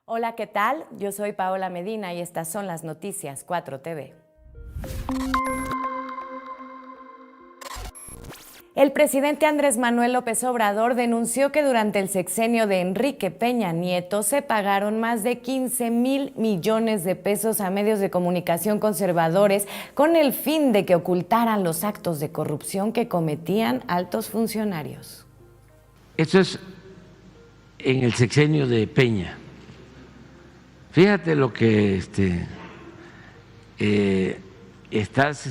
Hola, ¿qué tal? Yo soy Paola Medina y estas son las noticias 4TV. El presidente Andrés Manuel López Obrador denunció que durante el sexenio de Enrique Peña Nieto se pagaron más de 15,000 millones de pesos a medios de comunicación conservadores con el fin de que ocultaran los actos de corrupción que cometían altos funcionarios. Esto es en el sexenio de Peña. Fíjate lo que estás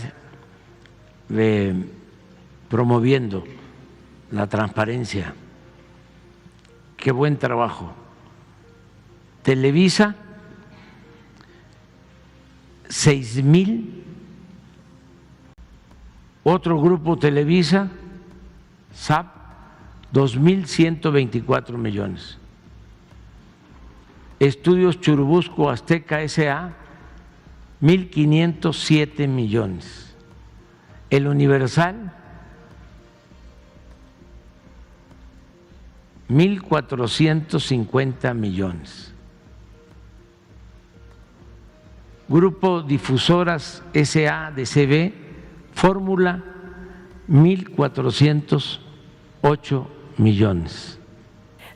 promoviendo, la transparencia. Qué buen trabajo. Televisa, 6,000. Otro grupo Televisa, SAP, 2,124 millones. Estudios Churubusco Azteca S.A., 1,507 millones. El Universal, 1,450 millones. Grupo Difusoras S.A. de CB, Fórmula, 1,408 millones.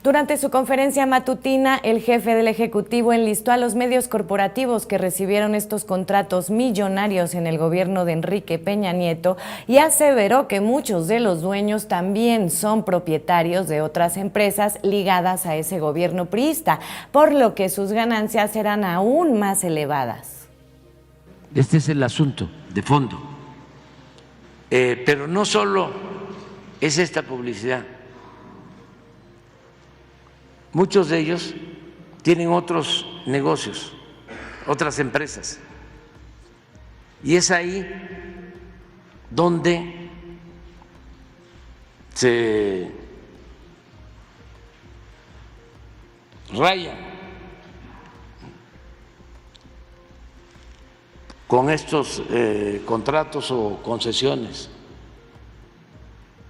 Durante su conferencia matutina, el jefe del Ejecutivo enlistó a los medios corporativos que recibieron estos contratos millonarios en el gobierno de Enrique Peña Nieto y aseveró que muchos de los dueños también son propietarios de otras empresas ligadas a ese gobierno priista, por lo que sus ganancias serán aún más elevadas. Este es el asunto de fondo. Pero no solo es esta publicidad. Muchos de ellos tienen otros negocios, otras empresas. Y es ahí donde se rayan con estos contratos o concesiones.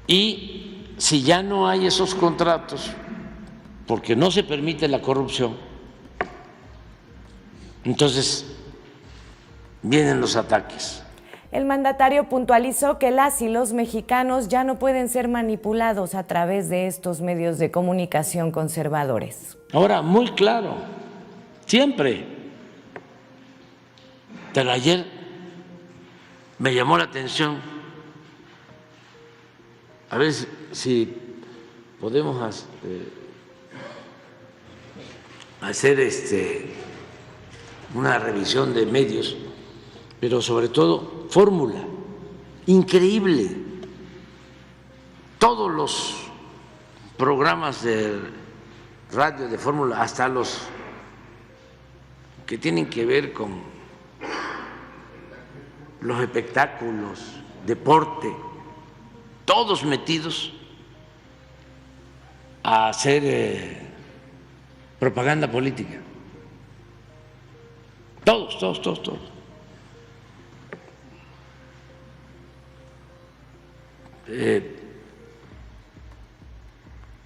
Y si ya no hay esos contratos, porque no se permite la corrupción, entonces vienen los ataques. El mandatario puntualizó que las y los mexicanos ya no pueden ser manipulados a través de estos medios de comunicación conservadores. Ahora, muy claro, siempre. Pero ayer me llamó la atención, a ver si podemos hacer una revisión de medios, pero sobre todo Fórmula, increíble. Todos los programas de radio de Fórmula, hasta los que tienen que ver con los espectáculos, deporte, todos metidos a hacer propaganda política. Todos.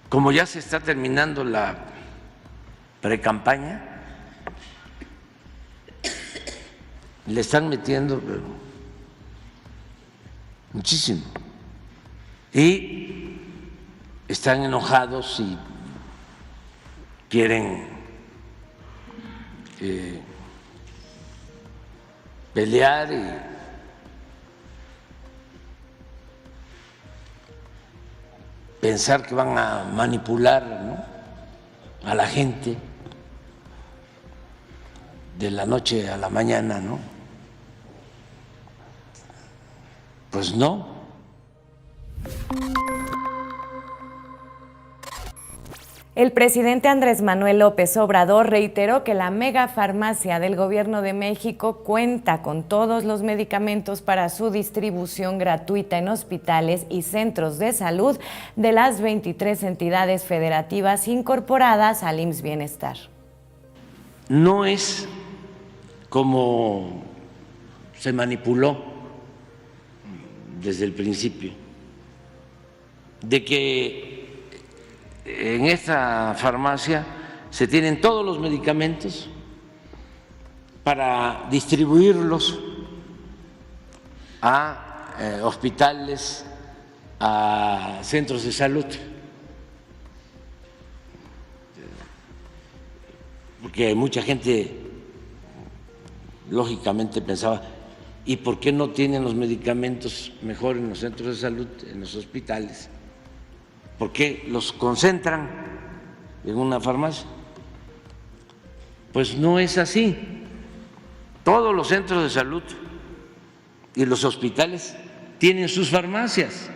Como ya se está terminando la precampaña, le están metiendo muchísimo. Y están enojados y quieren pelear y pensar que van a manipular, ¿no?, a la gente de la noche a la mañana, ¿no? Pues no. El presidente Andrés Manuel López Obrador reiteró que la megafarmacia del Gobierno de México cuenta con todos los medicamentos para su distribución gratuita en hospitales y centros de salud de las 23 entidades federativas incorporadas al IMSS Bienestar. No es como se manipuló desde el principio, de que en esta farmacia se tienen todos los medicamentos para distribuirlos a hospitales, a centros de salud, porque mucha gente lógicamente pensaba, ¿y por qué no tienen los medicamentos mejor en los centros de salud, en los hospitales? ¿Por qué los concentran en una farmacia? Pues no es así. Todos los centros de salud y los hospitales tienen sus farmacias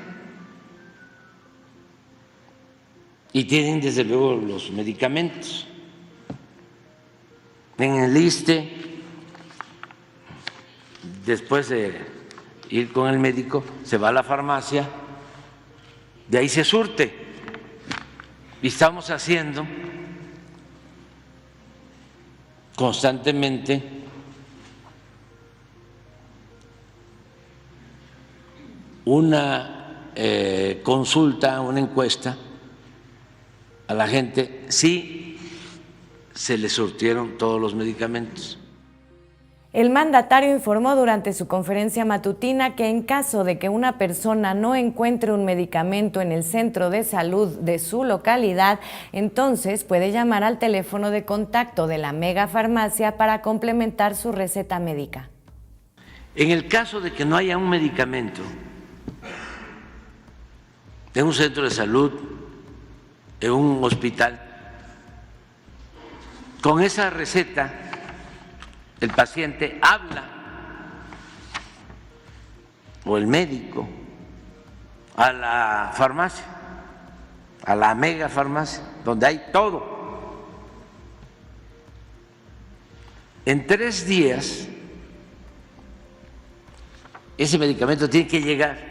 y tienen desde luego los medicamentos. En el ISSSTE, después de ir con el médico, se va a la farmacia, de ahí se surte. Y estamos haciendo constantemente una consulta, una encuesta a la gente si se le surtieron todos los medicamentos. El mandatario informó durante su conferencia matutina que en caso de que una persona no encuentre un medicamento en el centro de salud de su localidad, entonces puede llamar al teléfono de contacto de la megafarmacia para complementar su receta médica. En el caso de que no haya un medicamento en un centro de salud, en un hospital, con esa receta el paciente habla o el médico a la farmacia, a la megafarmacia, donde hay todo. En 3 días ese medicamento tiene que llegar.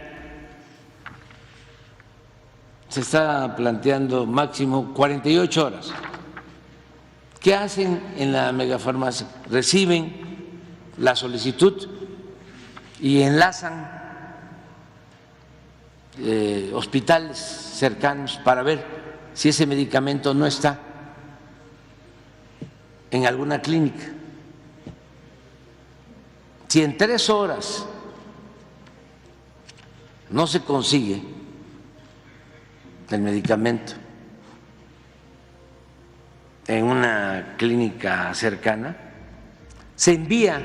Se está planteando máximo 48 horas. ¿Qué hacen en la megafarmacia? Reciben la solicitud y enlazan hospitales cercanos para ver si ese medicamento no está en alguna clínica. Si en 3 horas no se consigue el medicamento en una clínica cercana, se envía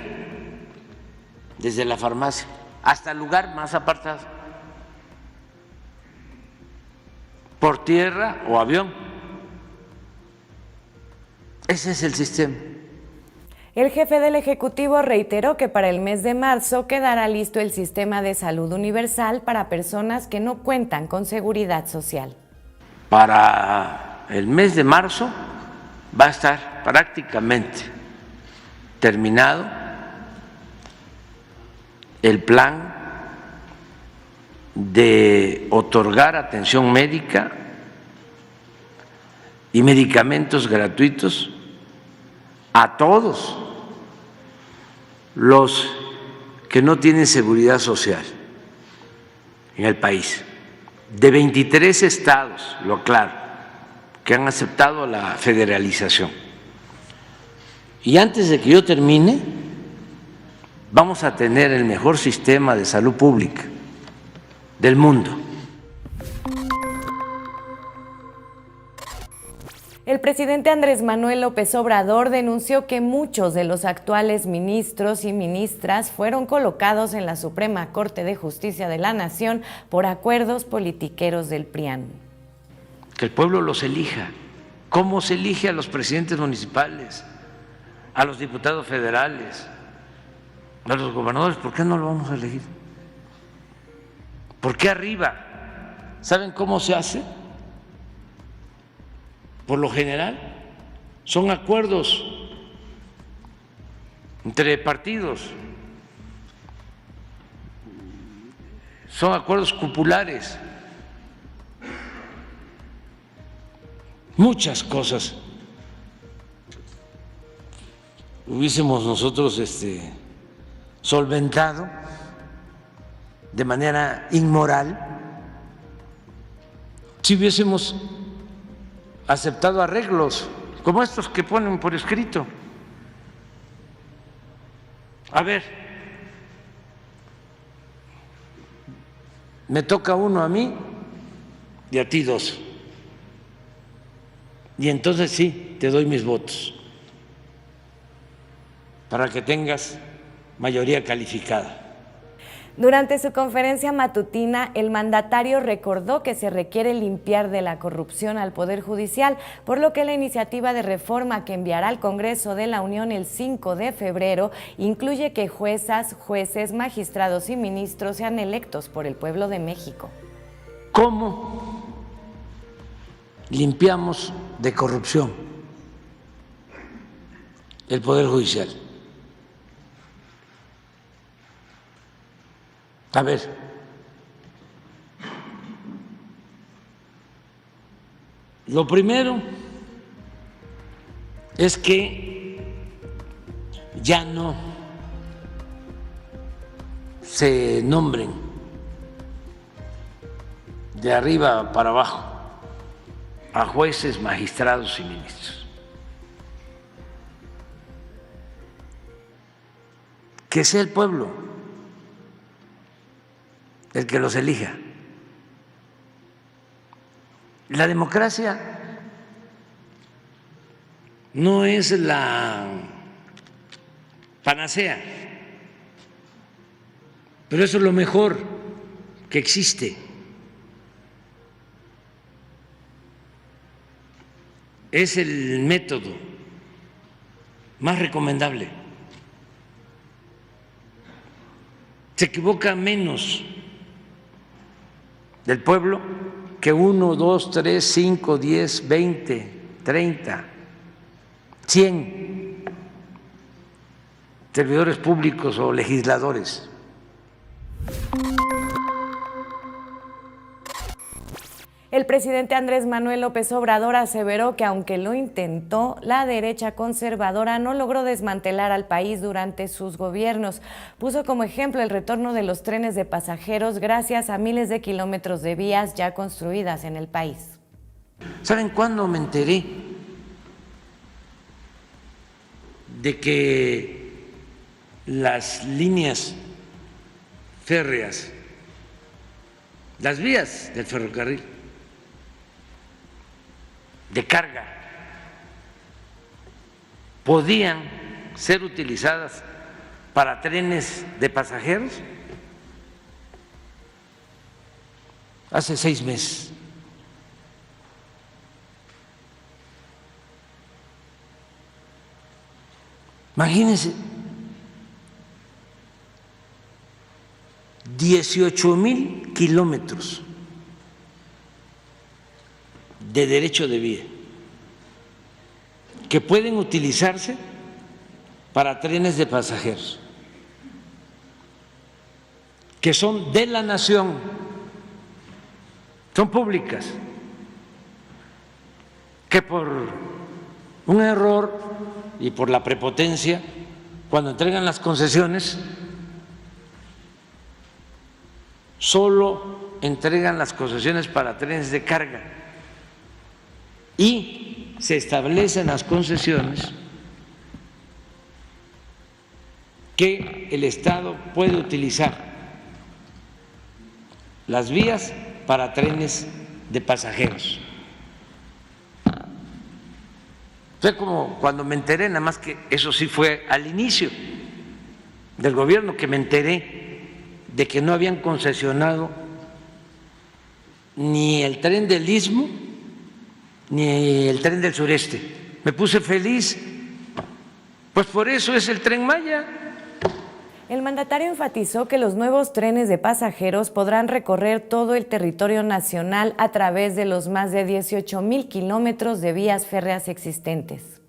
desde la farmacia hasta el lugar más apartado, por tierra o avión. Ese es el sistema. El jefe del Ejecutivo reiteró que para el mes de marzo quedará listo el sistema de salud universal para personas que no cuentan con seguridad social. Para el mes de marzo va a estar prácticamente terminado el plan de otorgar atención médica y medicamentos gratuitos a todos los que no tienen seguridad social en el país, de 23 estados, lo aclaro, que han aceptado la federalización. Y antes de que yo termine, vamos a tener el mejor sistema de salud pública del mundo. El presidente Andrés Manuel López Obrador denunció que muchos de los actuales ministros y ministras fueron colocados en la Suprema Corte de Justicia de la Nación por acuerdos politiqueros del PRIAN. Que el pueblo los elija. ¿Cómo se elige a los presidentes municipales, a los diputados federales, a los gobernadores? ¿Por qué no lo vamos a elegir? ¿Por qué arriba? ¿Saben cómo se hace? Por lo general, son acuerdos entre partidos, son acuerdos cupulares, muchas cosas hubiésemos nosotros solventado de manera inmoral si hubiésemos aceptado arreglos como estos que ponen por escrito. A ver, me toca uno a mí y a ti dos. Y entonces sí, te doy mis votos para que tengas mayoría calificada. Durante su conferencia matutina, el mandatario recordó que se requiere limpiar de la corrupción al Poder Judicial, por lo que la iniciativa de reforma que enviará al Congreso de la Unión el 5 de febrero incluye que juezas, jueces, magistrados y ministros sean electos por el pueblo de México. ¿Cómo limpiamos de corrupción el Poder Judicial? A ver, lo primero es que ya no se nombren de arriba para abajo a jueces, magistrados y ministros. Que sea el pueblo el que los elija. La democracia no es la panacea, pero eso es lo mejor que existe. Es el método más recomendable. Se equivoca menos del pueblo que 1, 2, 3, 5, 10, 20, 30, 100 servidores públicos o legisladores. El presidente Andrés Manuel López Obrador aseveró que aunque lo intentó, la derecha conservadora no logró desmantelar al país durante sus gobiernos. Puso como ejemplo el retorno de los trenes de pasajeros gracias a miles de kilómetros de vías ya construidas en el país. ¿Saben cuándo me enteré de que las líneas férreas, las vías del ferrocarril de carga podían ser utilizadas para trenes de pasajeros? Hace 6 meses. Imagínense, 18,000 kilómetros de derecho de vía que pueden utilizarse para trenes de pasajeros, que son de la nación, son públicas, que por un error y por la prepotencia, cuando entregan las concesiones, solo entregan las concesiones para trenes de carga y se establecen las concesiones que el Estado puede utilizar las vías para trenes de pasajeros. Fue como cuando me enteré, nada más que eso sí fue al inicio del gobierno, que me enteré de que no habían concesionado ni el tren del Istmo ni el tren del Sureste. Me puse feliz, pues por eso es el Tren Maya. El mandatario enfatizó que los nuevos trenes de pasajeros podrán recorrer todo el territorio nacional a través de los más de 18,000 kilómetros de vías férreas existentes.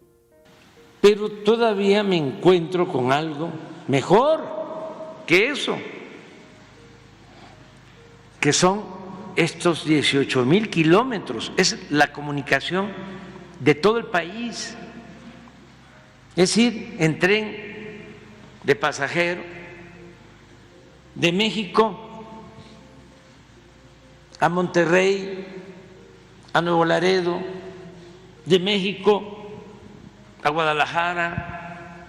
Pero todavía me encuentro con algo mejor que eso, que son estos 18,000 kilómetros, es la comunicación de todo el país. Es decir, en tren de pasajero de México a Monterrey, a Nuevo Laredo, de México a Guadalajara,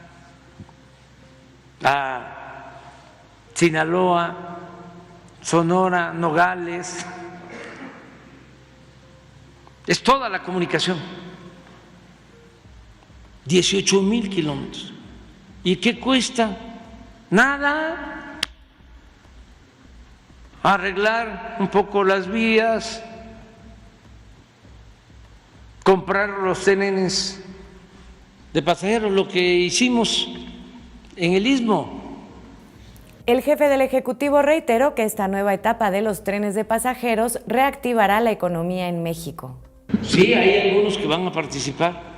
a Sinaloa, Sonora, Nogales. Es toda la comunicación. 18,000 kilómetros. ¿Y qué cuesta? Nada. Arreglar un poco las vías, comprar los trenes de pasajeros, lo que hicimos en el Istmo. El jefe del Ejecutivo reiteró que esta nueva etapa de los trenes de pasajeros reactivará la economía en México. Sí, hay algunos que van a participar.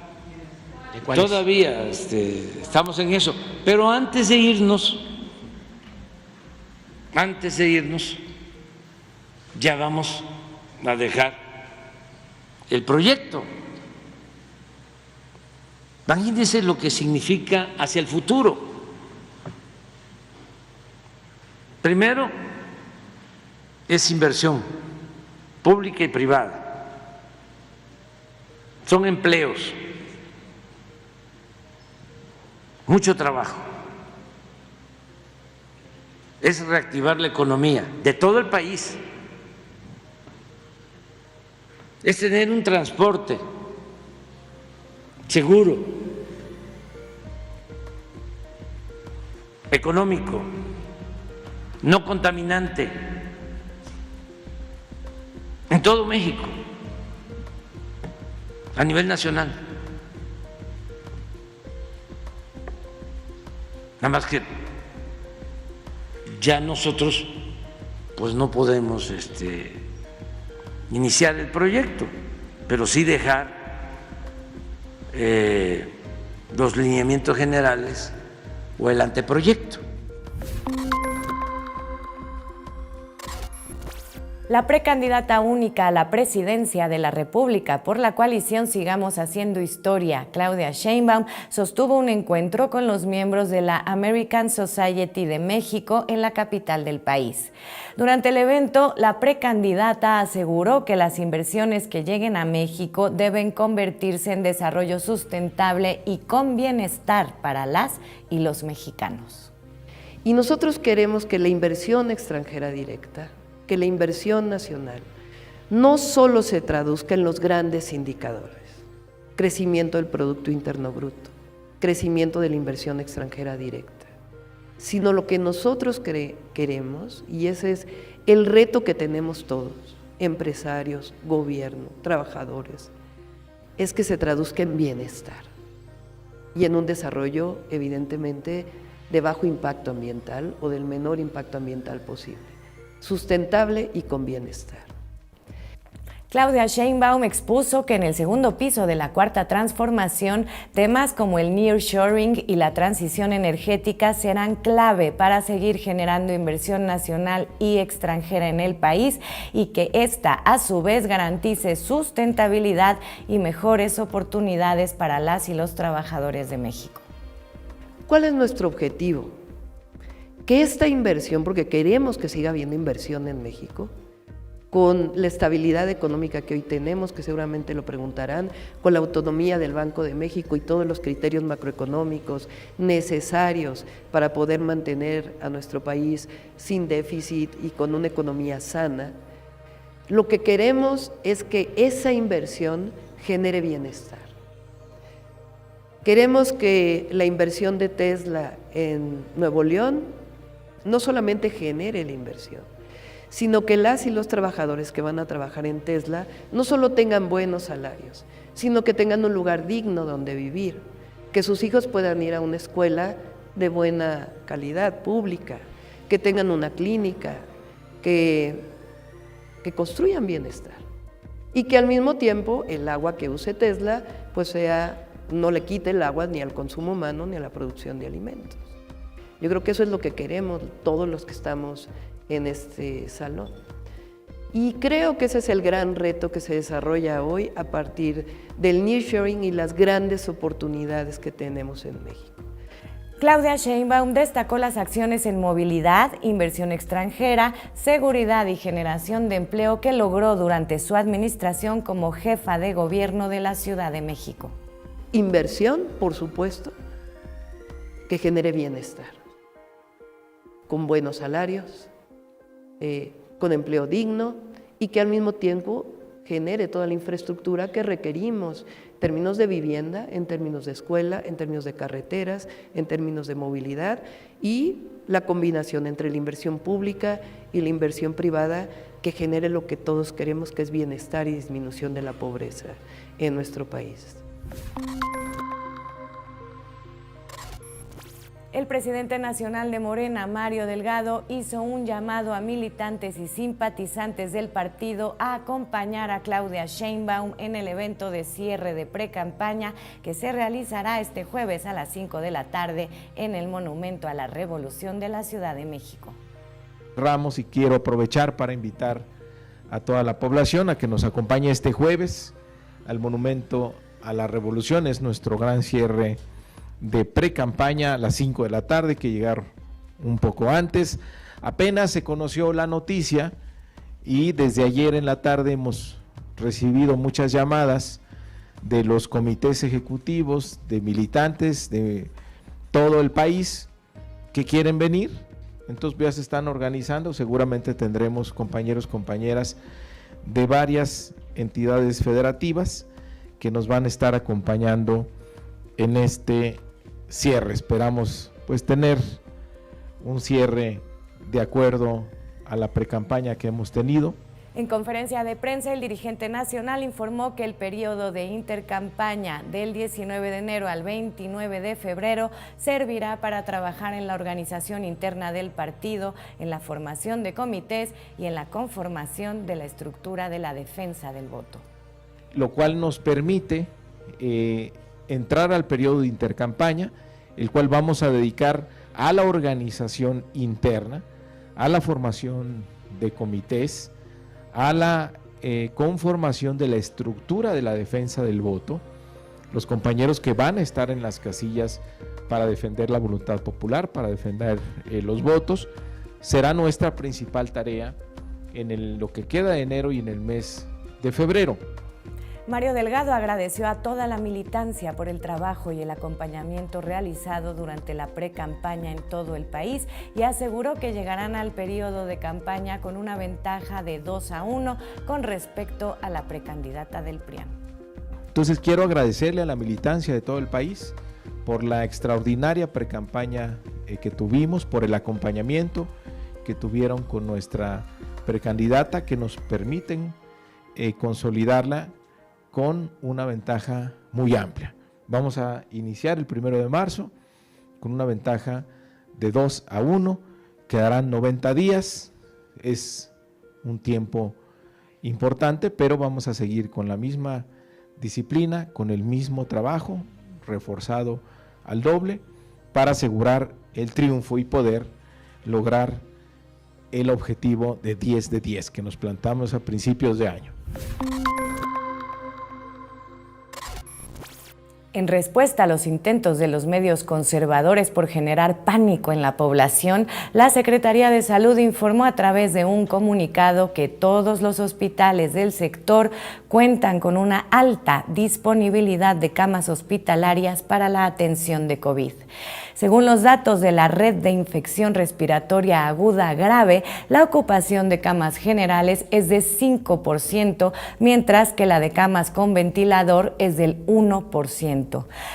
Todavía estamos en eso. Pero antes de irnos, ya vamos a dejar el proyecto. Imagínense lo que significa hacia el futuro. Primero, es inversión pública y privada. Son empleos, mucho trabajo. Es reactivar la economía de todo el país. Es tener un transporte seguro, económico, no contaminante en todo México, a nivel nacional. Nada más que ya nosotros pues no podemos iniciar el proyecto, pero sí dejar los lineamientos generales o el anteproyecto. La precandidata única a la presidencia de la República por la coalición Sigamos Haciendo Historia, Claudia Sheinbaum, sostuvo un encuentro con los miembros de la American Society de México en la capital del país. Durante el evento, la precandidata aseguró que las inversiones que lleguen a México deben convertirse en desarrollo sustentable y con bienestar para las y los mexicanos. Y nosotros queremos que la inversión extranjera directa, que la inversión nacional no solo se traduzca en los grandes indicadores, crecimiento del Producto Interno Bruto, crecimiento de la inversión extranjera directa, sino lo que nosotros queremos, y ese es el reto que tenemos todos, empresarios, gobierno, trabajadores, es que se traduzca en bienestar y en un desarrollo evidentemente de bajo impacto ambiental o del menor impacto ambiental posible, sustentable y con bienestar. Claudia Sheinbaum expuso que en el segundo piso de la Cuarta Transformación, temas como el nearshoring y la transición energética serán clave para seguir generando inversión nacional y extranjera en el país y que esta, a su vez, garantice sustentabilidad y mejores oportunidades para las y los trabajadores de México. ¿Cuál es nuestro objetivo? Que esta inversión, porque queremos que siga habiendo inversión en México, con la estabilidad económica que hoy tenemos, que seguramente lo preguntarán, con la autonomía del Banco de México y todos los criterios macroeconómicos necesarios para poder mantener a nuestro país sin déficit y con una economía sana, lo que queremos es que esa inversión genere bienestar. Queremos que la inversión de Tesla en Nuevo León no solamente genere la inversión, sino que las y los trabajadores que van a trabajar en Tesla no solo tengan buenos salarios, sino que tengan un lugar digno donde vivir, que sus hijos puedan ir a una escuela de buena calidad pública, que tengan una clínica, que construyan bienestar y que al mismo tiempo el agua que use Tesla pues no le quite el agua ni al consumo humano ni a la producción de alimentos. Yo creo que eso es lo que queremos todos los que estamos en este salón. Y creo que ese es el gran reto que se desarrolla hoy a partir del nearshoring y las grandes oportunidades que tenemos en México. Claudia Sheinbaum destacó las acciones en movilidad, inversión extranjera, seguridad y generación de empleo que logró durante su administración como jefa de gobierno de la Ciudad de México. Inversión, por supuesto, que genere bienestar, con buenos salarios, con empleo digno y que al mismo tiempo genere toda la infraestructura que requerimos en términos de vivienda, en términos de escuela, en términos de carreteras, en términos de movilidad y la combinación entre la inversión pública y la inversión privada que genere lo que todos queremos, que es bienestar y disminución de la pobreza en nuestro país. El presidente nacional de Morena, Mario Delgado, hizo un llamado a militantes y simpatizantes del partido a acompañar a Claudia Sheinbaum en el evento de cierre de precampaña que se realizará este jueves a las 5 de la tarde en el Monumento a la Revolución de la Ciudad de México. Ramos, y quiero aprovechar para invitar a toda la población a que nos acompañe este jueves al Monumento a la Revolución. Es nuestro gran cierre de pre-campaña a las 5 de la tarde, que llegar un poco antes. Apenas se conoció la noticia y desde ayer en la tarde hemos recibido muchas llamadas de los comités ejecutivos, de militantes de todo el país que quieren venir. Entonces ya se están organizando, seguramente tendremos compañeros, compañeras de varias entidades federativas que nos van a estar acompañando en este cierre. Esperamos pues tener un cierre de acuerdo a la precampaña que hemos tenido. En conferencia de prensa, el dirigente nacional informó que el periodo de intercampaña del 19 de enero al 29 de febrero servirá para trabajar en la organización interna del partido, en la formación de comités y en la conformación de la estructura de la defensa del voto. Lo cual nos permite entrar al periodo de intercampaña, el cual vamos a dedicar a la organización interna, a la formación de comités, a la conformación de la estructura de la defensa del voto. Los compañeros que van a estar en las casillas para defender la voluntad popular, para defender los votos, será nuestra principal tarea en lo que queda de enero y en el mes de febrero. Mario Delgado agradeció a toda la militancia por el trabajo y el acompañamiento realizado durante la pre-campaña en todo el país y aseguró que llegarán al periodo de campaña con una ventaja de 2-1 con respecto a la precandidata del PRIAN. Entonces quiero agradecerle a la militancia de todo el país por la extraordinaria pre-campaña que tuvimos, por el acompañamiento que tuvieron con nuestra precandidata, que nos permiten consolidarla con una ventaja muy amplia. Vamos a iniciar el 1 de marzo con una ventaja de 2-1, quedarán 90 días, es un tiempo importante, pero vamos a seguir con la misma disciplina, con el mismo trabajo, reforzado al doble, para asegurar el triunfo y poder lograr el objetivo de 10 de 10 que nos plantamos a principios de año. En respuesta a los intentos de los medios conservadores por generar pánico en la población, la Secretaría de Salud informó a través de un comunicado que todos los hospitales del sector cuentan con una alta disponibilidad de camas hospitalarias para la atención de COVID. Según los datos de la Red de Infección Respiratoria Aguda Grave, la ocupación de camas generales es de 5%, mientras que la de camas con ventilador es del 1%.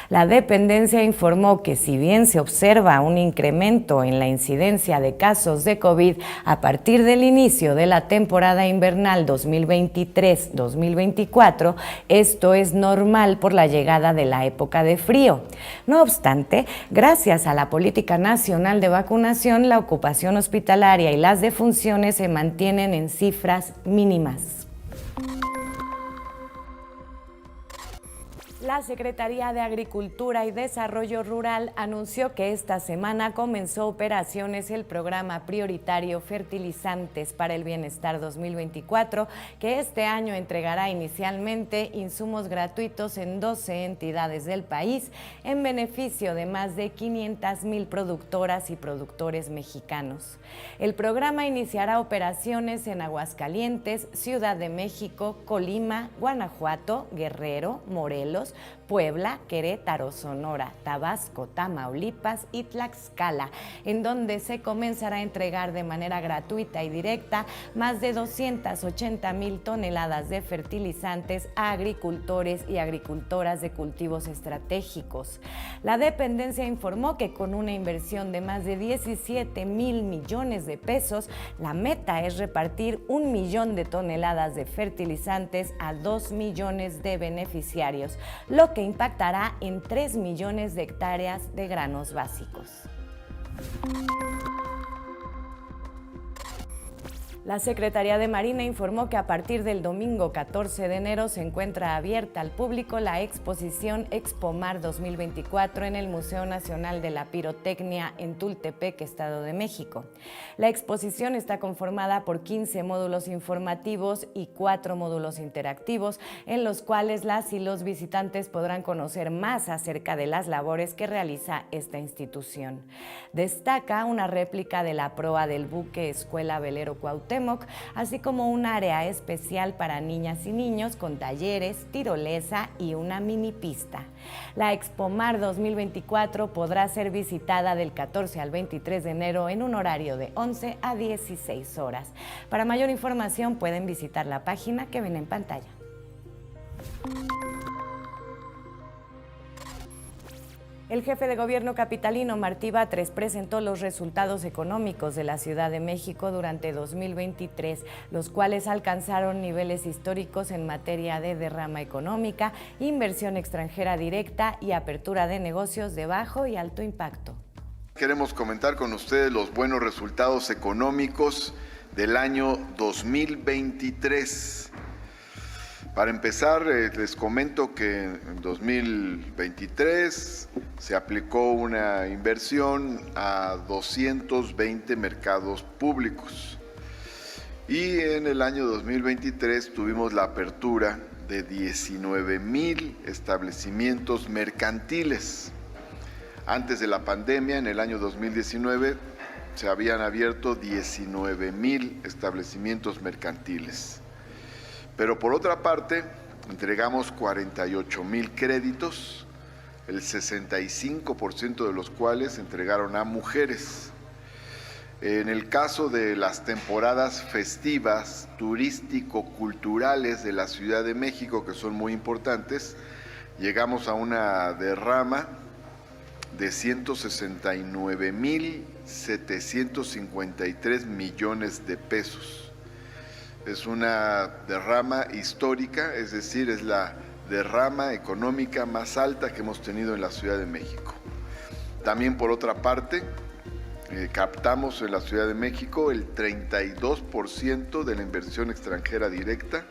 La dependencia informó que si bien se observa un incremento en la incidencia de casos de COVID a partir del inicio de la temporada invernal 2023-2024, esto es normal por la llegada de la época de frío. No obstante, gracias a la Política Nacional de Vacunación, la ocupación hospitalaria y las defunciones se mantienen en cifras mínimas. La Secretaría de Agricultura y Desarrollo Rural anunció que esta semana comenzó operaciones el programa prioritario Fertilizantes para el Bienestar 2024, que este año entregará inicialmente insumos gratuitos en 12 entidades del país en beneficio de más de 500,000 productoras y productores mexicanos. El programa iniciará operaciones en Aguascalientes, Ciudad de México, Colima, Guanajuato, Guerrero, Morelos, Puebla, Querétaro, Sonora, Tabasco, Tamaulipas y Tlaxcala, en donde se comenzará a entregar de manera gratuita y directa más de 280,000 toneladas de fertilizantes a agricultores y agricultoras de cultivos estratégicos. La dependencia informó que con una inversión de más de 17,000 millones de pesos, la meta es repartir 1 millón de toneladas de fertilizantes a 2 millones de beneficiarios, lo que impactará en 3 millones de hectáreas de granos básicos. La Secretaría de Marina informó que a partir del domingo 14 de enero se encuentra abierta al público la exposición Expomar 2024 en el Museo Nacional de la Pirotecnia en Tultepec, Estado de México. La exposición está conformada por 15 módulos informativos y 4 módulos interactivos, en los cuales las y los visitantes podrán conocer más acerca de las labores que realiza esta institución. Destaca una réplica de la proa del buque Escuela Velero Cuauhtémoc, así como un área especial para niñas y niños con talleres, tirolesa y una mini pista. La Expomar 2024 podrá ser visitada del 14 al 23 de enero en un horario de 11 a 16 horas. Para mayor información pueden visitar la página que ven en pantalla. El jefe de gobierno capitalino, Martí Batres, presentó los resultados económicos de la Ciudad de México durante 2023, los cuales alcanzaron niveles históricos en materia de derrama económica, inversión extranjera directa y apertura de negocios de bajo y alto impacto. Queremos comentar con ustedes los buenos resultados económicos del año 2023. Para empezar, les comento que en 2023 se aplicó una inversión a 220 mercados públicos y en el año 2023 tuvimos la apertura de 19,000 establecimientos mercantiles. Antes de la pandemia, en el año 2019, se habían abierto 19,000 establecimientos mercantiles. Pero por otra parte, entregamos 48,000 créditos, el 65% de los cuales se entregaron a mujeres. En el caso de las temporadas festivas, turístico-culturales de la Ciudad de México, que son muy importantes, llegamos a una derrama de 169,753 millones de pesos. Es una derrama histórica, es decir, es la derrama económica más alta que hemos tenido en la Ciudad de México. También, por otra parte, captamos en la Ciudad de México el 32% de la inversión extranjera directa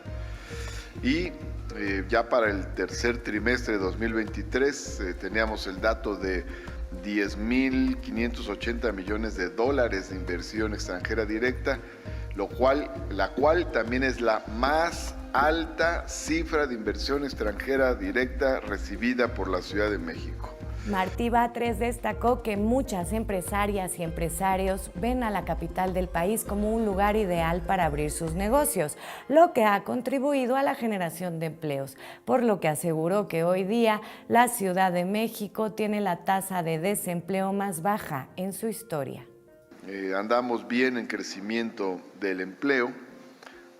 y ya para el tercer trimestre de 2023 teníamos el dato de 10,580 millones de dólares de inversión extranjera directa, la cual también es la más alta cifra de inversión extranjera directa recibida por la Ciudad de México. Martí Batres destacó que muchas empresarias y empresarios ven a la capital del país como un lugar ideal para abrir sus negocios, lo que ha contribuido a la generación de empleos, por lo que aseguró que hoy día la Ciudad de México tiene la tasa de desempleo más baja en su historia. Andamos bien en crecimiento del empleo,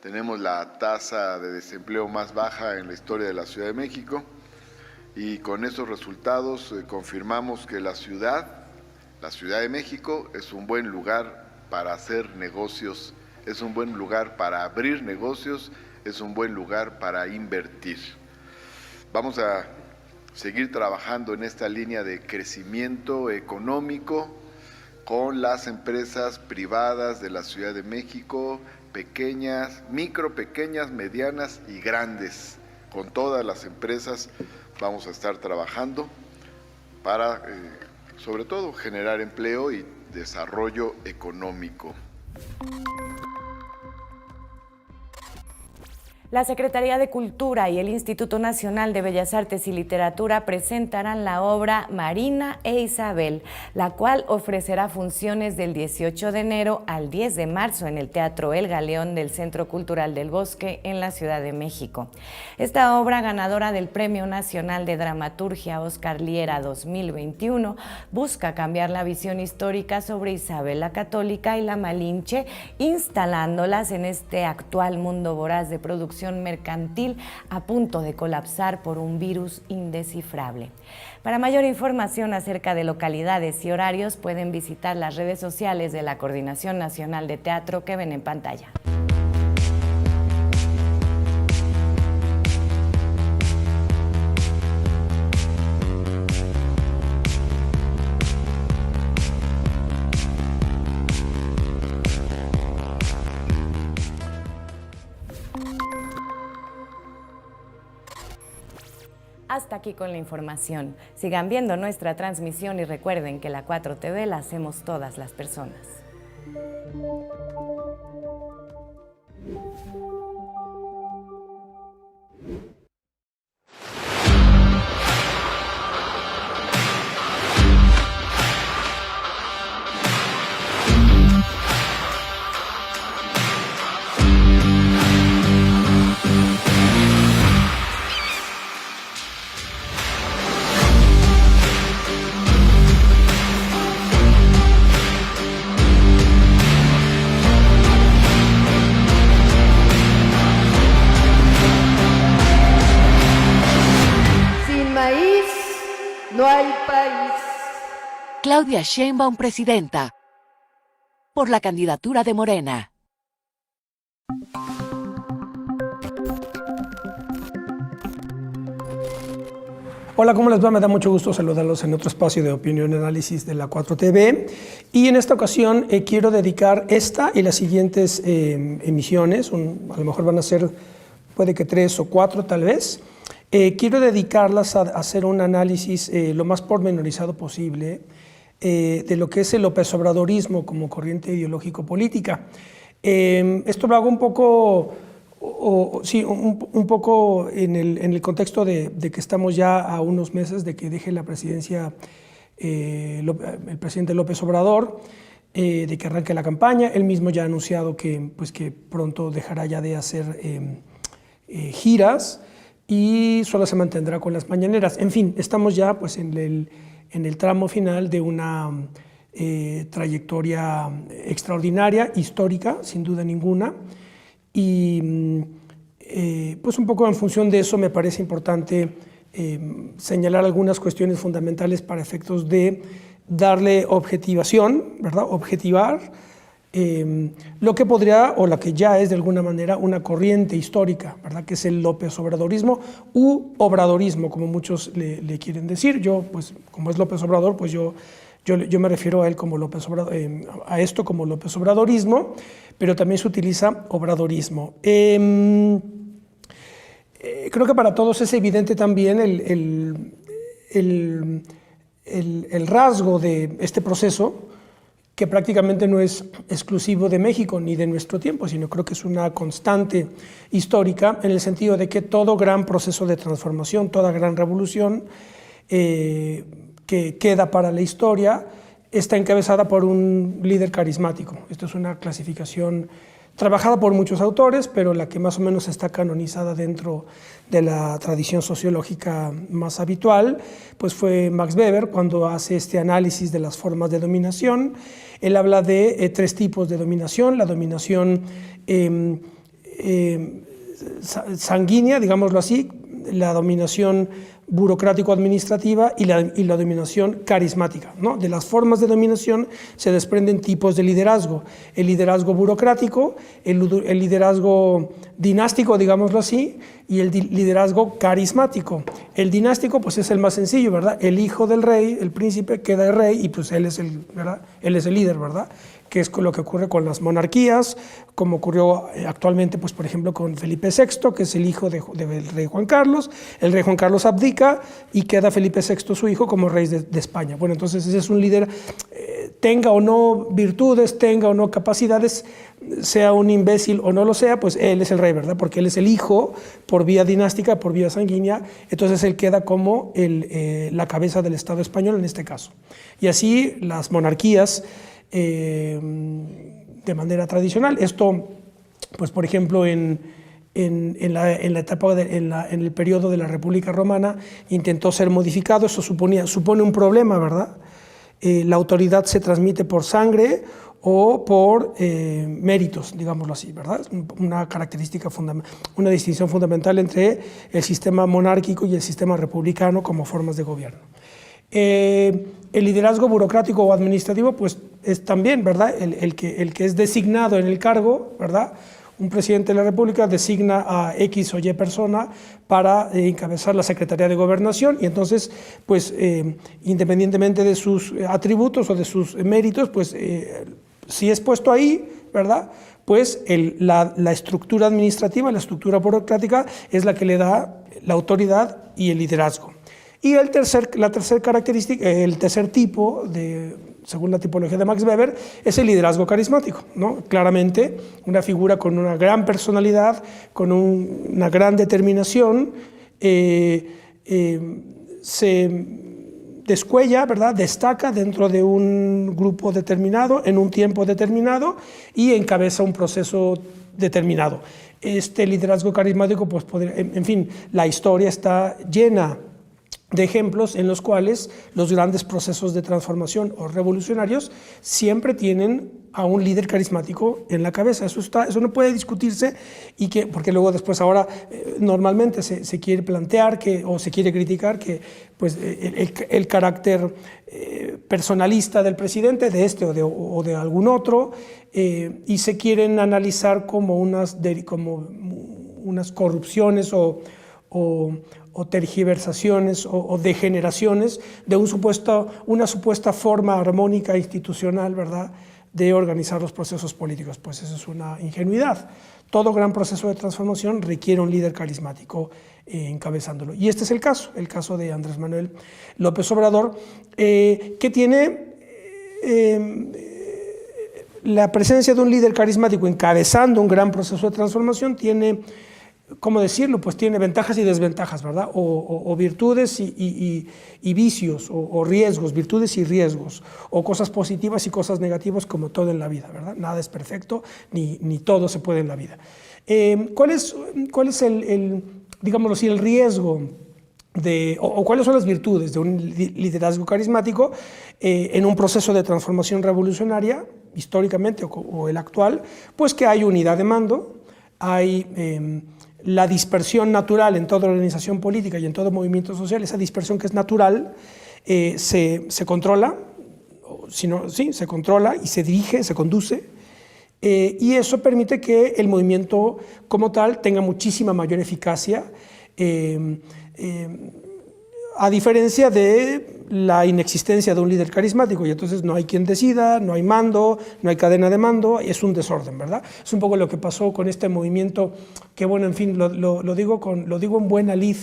tenemos la tasa de desempleo más baja en la historia de la Ciudad de México y con esos resultados confirmamos que la Ciudad de México es un buen lugar para hacer negocios, es un buen lugar para abrir negocios, es un buen lugar para invertir. Vamos a seguir trabajando en esta línea de crecimiento económico con las empresas privadas de la Ciudad de México, pequeñas, medianas y grandes, con todas las empresas vamos a estar trabajando para, sobre todo, generar empleo y desarrollo económico. La Secretaría de Cultura y el Instituto Nacional de Bellas Artes y Literatura presentarán la obra Marina e Isabel, la cual ofrecerá funciones del 18 de enero al 10 de marzo en el Teatro El Galeón del Centro Cultural del Bosque en la Ciudad de México. Esta obra, ganadora del Premio Nacional de Dramaturgia Oscar Liera 2021, busca cambiar la visión histórica sobre Isabel la Católica y la Malinche, instalándolas en este actual mundo voraz de producción mercantil a punto de colapsar por un virus indescifrable. Para mayor información acerca de localidades y horarios, pueden visitar las redes sociales de la Coordinación Nacional de Teatro que ven en pantalla. Hasta aquí con la información. Sigan viendo nuestra transmisión y recuerden que la 4TV la hacemos todas las personas. No hay país. Claudia Sheinbaum, presidenta, por la candidatura de Morena. Hola, ¿cómo les va? Me da mucho gusto saludarlos en otro espacio de opinión y análisis de la 4TV. Y en esta ocasión quiero dedicar esta y las siguientes emisiones, a lo mejor van a ser, puede que 3 o 4 tal vez. Quiero dedicarlas a hacer un análisis lo más pormenorizado posible de lo que es el López Obradorismo como corriente ideológico-política. Esto lo hago un poco, un poco en el contexto de que estamos ya a unos meses de que deje la presidencia el presidente López Obrador, de que arranque la campaña. Él mismo ya ha anunciado que pronto dejará ya de hacer giras y solo se mantendrá con las mañaneras. En fin, estamos ya pues, en el tramo final de una trayectoria extraordinaria, histórica, sin duda ninguna, y pues un poco en función de eso me parece importante señalar algunas cuestiones fundamentales para efectos de darle objetivación, ¿verdad? Objetivar lo que podría, o la que ya es de alguna manera una corriente histórica, ¿verdad? Que es el López Obradorismo u obradorismo, como muchos le quieren decir. Yo, pues, como es López Obrador, pues yo me refiero a él como López Obrador, a esto como López Obradorismo, pero también se utiliza obradorismo. Creo que para todos es evidente también el rasgo de este proceso, que prácticamente no es exclusivo de México ni de nuestro tiempo, sino creo que es una constante histórica en el sentido de que todo gran proceso de transformación, toda gran revolución que queda para la historia está encabezada por un líder carismático. Esto es una clasificación trabajada por muchos autores, pero la que más o menos está canonizada dentro de la tradición sociológica más habitual, pues fue Max Weber cuando hace este análisis de las formas de dominación. Él habla de 3 tipos de dominación: la dominación sanguínea, digámoslo así, la dominación burocrático-administrativa y la dominación carismática, ¿no? De las formas de dominación se desprenden tipos de liderazgo: el liderazgo burocrático, el liderazgo dinástico, digámoslo así, y el liderazgo carismático. El dinástico pues es el más sencillo, ¿verdad? El hijo del rey, el príncipe, queda el rey y pues él es el, ¿verdad? Él es el líder, ¿verdad? que es lo que ocurre con las monarquías, como ocurrió actualmente, pues, por ejemplo, con Felipe VI, que es el hijo del rey Juan Carlos. El rey Juan Carlos abdica y queda Felipe VI, su hijo, como rey de España. Bueno, entonces ese es un líder, tenga o no virtudes, tenga o no capacidades, sea un imbécil o no lo sea, pues él es el rey, ¿verdad? Porque él es el hijo por vía dinástica, por vía sanguínea, entonces él queda como la cabeza del Estado español en este caso. Y así las monarquías de manera tradicional. Esto, pues por ejemplo, en la etapa, en el periodo de la República Romana, intentó ser modificado. Eso supone un problema, ¿verdad? La autoridad se transmite por sangre o por méritos, digámoslo así, ¿verdad? Una característica una distinción fundamental entre el sistema monárquico y el sistema republicano como formas de gobierno. El liderazgo burocrático o administrativo, pues es también, ¿verdad? El que es designado en el cargo, ¿verdad? Un presidente de la República designa a X o Y persona para encabezar la Secretaría de Gobernación, y entonces, pues, independientemente de sus atributos o de sus méritos, pues, si es puesto ahí, ¿verdad?, pues la estructura administrativa, la estructura burocrática es la que le da la autoridad y el liderazgo. Y la tercera característica, el tercer tipo, según la tipología de Max Weber, es el liderazgo carismático, ¿no? Claramente, una figura con una gran personalidad, con una gran determinación, se descuella, ¿verdad?, destaca dentro de un grupo determinado, en un tiempo determinado, y encabeza un proceso determinado. Este liderazgo carismático, pues, en fin, la historia está llena de ejemplos en los cuales los grandes procesos de transformación o revolucionarios siempre tienen a un líder carismático en la cabeza. Eso no puede discutirse, porque luego después ahora normalmente se quiere plantear o se quiere criticar que, pues, el carácter personalista del presidente, de este o de algún otro, y se quieren analizar como unas corrupciones o tergiversaciones o degeneraciones de una supuesta forma armónica institucional, ¿verdad?, de organizar los procesos políticos. Pues eso es una ingenuidad. Todo gran proceso de transformación requiere un líder carismático encabezándolo. Y este es el caso de Andrés Manuel López Obrador, que tiene la presencia de un líder carismático encabezando un gran proceso de transformación, tiene, ¿cómo decirlo? Pues tiene ventajas y desventajas, ¿verdad? O virtudes y vicios, o riesgos, virtudes y riesgos, o cosas positivas y cosas negativas, como todo en la vida, ¿verdad? Nada es perfecto, ni todo se puede en la vida. ¿Cuál es digámoslo así, el riesgo o cuáles son las virtudes de un liderazgo carismático en un proceso de transformación revolucionaria, históricamente o el actual? Pues que hay unidad de mando, hay la dispersión natural en toda organización política y en todo movimiento social. Esa dispersión que es natural se controla, se controla y se dirige, se conduce, y eso permite que el movimiento como tal tenga muchísima mayor eficacia, a diferencia de la inexistencia de un líder carismático, y entonces no hay quien decida, no hay mando, no hay cadena de mando, es un desorden, ¿verdad? Es un poco lo que pasó con este movimiento, que bueno, en fin, lo digo en buena lid,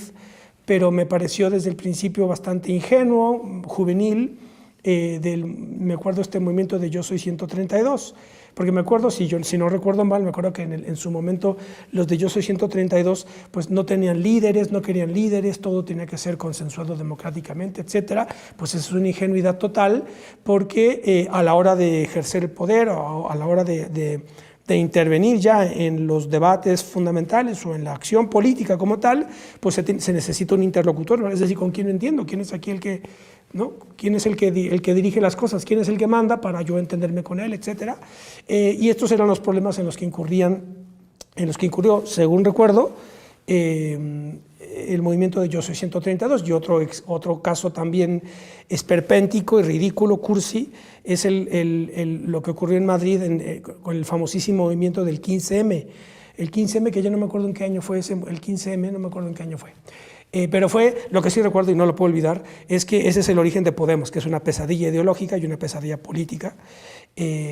pero me pareció desde el principio bastante ingenuo, juvenil. Me acuerdo este movimiento de Yo Soy 132, porque me acuerdo, si no recuerdo mal, me acuerdo que en su momento los de Yo Soy 132 pues no tenían líderes, no querían líderes, todo tenía que ser consensuado democráticamente, etcétera. Pues es una ingenuidad total, porque a la hora de ejercer el poder o a la hora de intervenir ya en los debates fundamentales o en la acción política como tal, pues se necesita un interlocutor, ¿no? Es decir, ¿con quién entiendo? ¿Quién es aquí el que, ¿no? ¿Quién es el que dirige las cosas? ¿Quién es el que manda para yo entenderme con él, etcétera? Y estos eran los problemas en los que incurrió, según recuerdo, el movimiento de Yo Soy 132. Y otro caso también esperpéntico y ridículo, cursi, es lo que ocurrió en Madrid con el famosísimo movimiento del 15M. El 15M, que yo no me acuerdo en qué año fue el 15M, no me acuerdo en qué año fue. Pero lo que sí recuerdo y no lo puedo olvidar, es que ese es el origen de Podemos, que es una pesadilla ideológica y una pesadilla política.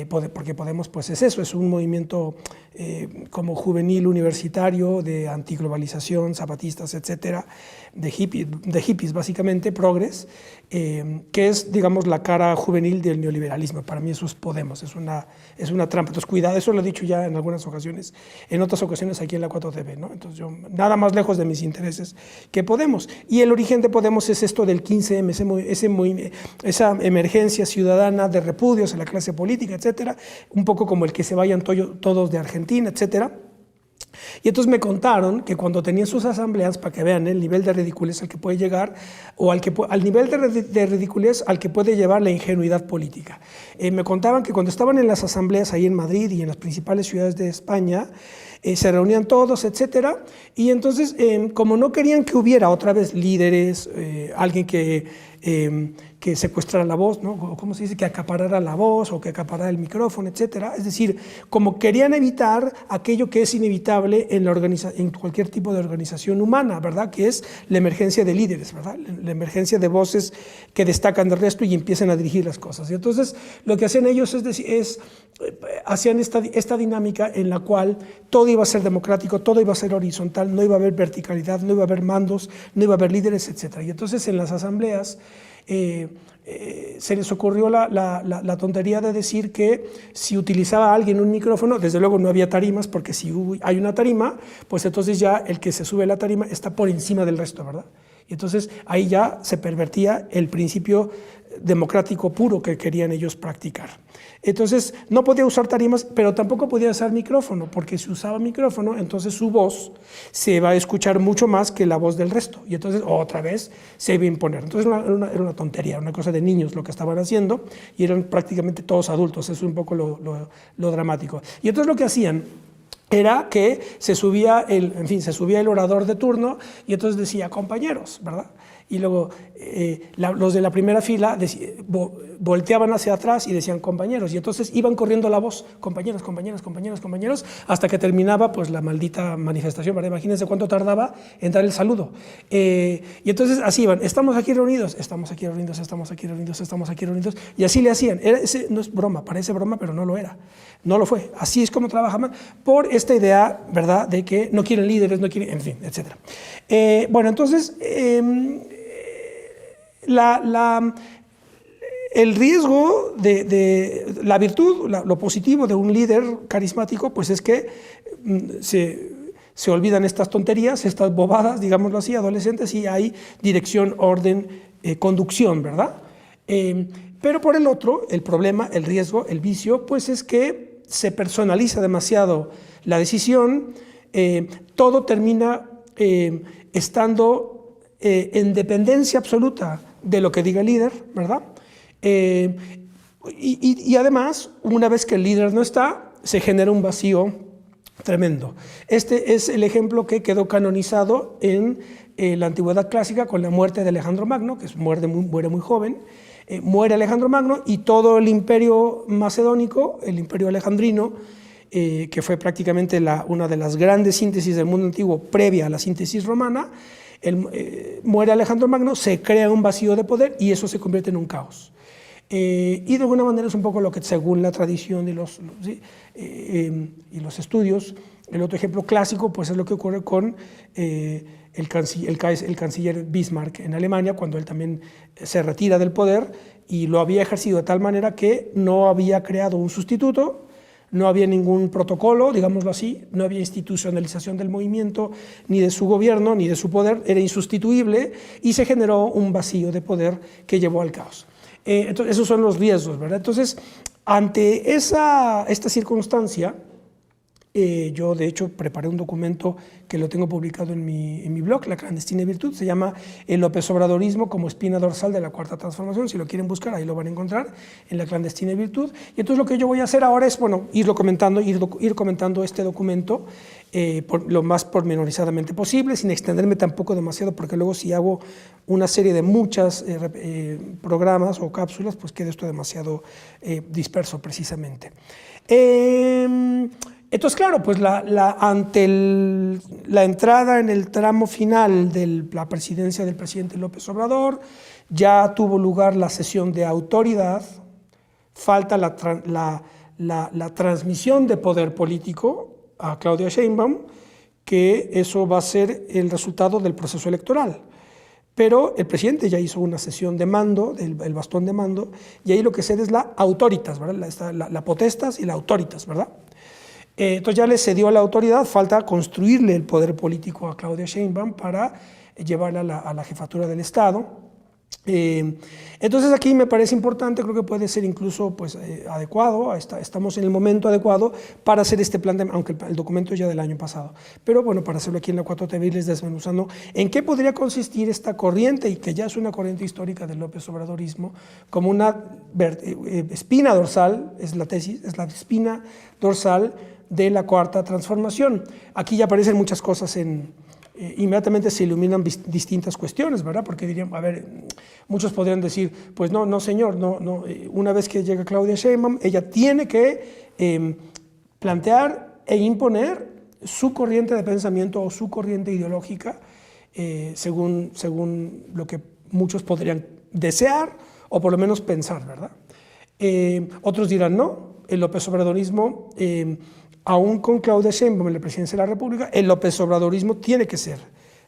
porque Podemos pues es eso, es un movimiento como juvenil universitario de antiglobalización, zapatistas, etcétera, de hippies básicamente, progres, que es, digamos, la cara juvenil del neoliberalismo. Para mí eso es Podemos, es una trampa. Entonces, cuidado, eso lo he dicho ya en algunas ocasiones, en otras ocasiones aquí en la 4TV, ¿no? Entonces, yo nada más lejos de mis intereses que Podemos. Y el origen de Podemos es esto del 15M, esa emergencia ciudadana de repudios a la clase política, etcétera, un poco como el que se vayan todos de Argentina, etcétera. Y entonces me contaron que cuando tenían sus asambleas, para que vean el nivel de ridiculez al que puede llegar, o al nivel de ridiculez al que puede llevar la ingenuidad política. Me contaban que cuando estaban en las asambleas ahí en Madrid y en las principales ciudades de España, se reunían todos, etcétera, y entonces, como no querían que hubiera otra vez líderes, alguien que secuestrara la voz, ¿no? ¿Cómo se dice? Que acaparara la voz o que acaparara el micrófono, etcétera. Es decir, como querían evitar aquello que es inevitable en cualquier tipo de organización humana, ¿verdad? Que es la emergencia de líderes, ¿verdad? La emergencia de voces que destacan del resto y empiezan a dirigir las cosas. Y entonces, lo que hacían ellos hacían esta dinámica en la cual todo iba a ser democrático, todo iba a ser horizontal, no iba a haber verticalidad, no iba a haber mandos, no iba a haber líderes, etcétera. Y entonces en las asambleas se les ocurrió la tontería de decir que si utilizaba a alguien un micrófono, desde luego no había tarimas, porque si hay una tarima, pues entonces ya el que se sube a la tarima está por encima del resto, ¿verdad? Y entonces ahí ya se pervertía el principio democrático puro que querían ellos practicar. Entonces no podía usar tarimas, pero tampoco podía usar micrófono, porque si usaba micrófono, entonces su voz se va a escuchar mucho más que la voz del resto, y entonces otra vez se iba a imponer. Entonces era una tontería, una cosa de niños lo que estaban haciendo, y eran prácticamente todos adultos, eso es un poco lo dramático. Y entonces lo que hacían era que se subía el orador de turno y entonces decía compañeros, ¿verdad? Y luego los de la primera fila volteaban hacia atrás y decían compañeros, y entonces iban corriendo la voz, compañeros, compañeros, compañeros, compañeros, hasta que terminaba pues la maldita manifestación, ¿verdad? Imagínense cuánto tardaba en dar el saludo. Y entonces así iban, estamos aquí reunidos, estamos aquí reunidos, estamos aquí reunidos, estamos aquí reunidos, y así le hacían. No es broma, parece broma, pero no lo era. No lo fue. Así es como trabajaban por esta idea, ¿verdad?, de que no quieren líderes, no quieren, en fin, etc. Bueno, entonces, el riesgo de la virtud, lo positivo de un líder carismático, pues es que se olvidan estas tonterías, estas bobadas, digámoslo así, adolescentes, y hay dirección, orden, conducción, ¿verdad? Pero por el otro, el problema, el riesgo, el vicio, pues es que se personaliza demasiado la decisión, todo termina estando en dependencia absoluta de lo que diga el líder, ¿verdad? Y además, una vez que el líder no está, se genera un vacío tremendo. Este es el ejemplo que quedó canonizado en la antigüedad clásica con la muerte de Alejandro Magno, que muere muy joven. Muere Alejandro Magno y todo el imperio macedónico, el imperio alejandrino, que fue prácticamente una de las grandes síntesis del mundo antiguo previa a la síntesis romana, muere Alejandro Magno, se crea un vacío de poder y eso se convierte en un caos. Y de alguna manera es un poco lo que, según la tradición y los estudios, el otro ejemplo clásico pues es lo que ocurre con el canciller Bismarck en Alemania, cuando él también se retira del poder y lo había ejercido de tal manera que no había creado un sustituto, no había ningún protocolo, digámoslo así, no había institucionalización del movimiento, ni de su gobierno, ni de su poder, era insustituible y se generó un vacío de poder que llevó al caos. Entonces, esos son los riesgos, ¿verdad? Entonces, ante esta circunstancia, yo de hecho preparé un documento que lo tengo publicado en mi blog, La Clandestina Virtud, se llama El López Obradorismo como espina dorsal de la Cuarta Transformación. Si lo quieren buscar, ahí lo van a encontrar en La Clandestina Virtud. Y entonces lo que yo voy a hacer ahora es, bueno, ir comentando este documento lo más pormenorizadamente posible, sin extenderme tampoco demasiado, porque luego si hago una serie de muchos programas o cápsulas, pues queda esto demasiado disperso precisamente. Entonces, claro, pues ante la entrada en el tramo final de la presidencia del presidente López Obrador, ya tuvo lugar la cesión de autoridad falta la transmisión de poder político a Claudia Sheinbaum, que eso va a ser el resultado del proceso electoral. Pero el presidente ya hizo una sesión de mando, el bastón de mando, y ahí lo que cede es la autoritas, ¿verdad? La potestas y la autoritas, ¿verdad? Entonces ya le cedió a la autoridad, falta construirle el poder político a Claudia Sheinbaum para llevarla a la jefatura del Estado. Entonces aquí me parece importante, creo que puede ser incluso pues, adecuado, estamos en el momento adecuado para hacer este plan, aunque el documento es ya del año pasado, pero bueno, para hacerlo aquí en la 4TV irles desmenuzando en qué podría consistir esta corriente, y que ya es una corriente histórica del López Obradorismo, como una espina dorsal, es la tesis, es la espina dorsal de la Cuarta Transformación. Aquí ya aparecen muchas cosas inmediatamente se iluminan distintas cuestiones, ¿verdad? Porque dirían, a ver, muchos podrían decir, pues no señor, no, una vez que llega Claudia Sheinbaum, ella tiene que plantear e imponer su corriente de pensamiento o su corriente ideológica, según lo que muchos podrían desear o por lo menos pensar, ¿verdad? Otros dirán, no, el López Obradorismo, aún con Claudia Sheinbaum en la presidencia de la República, el López Obradorismo tiene que ser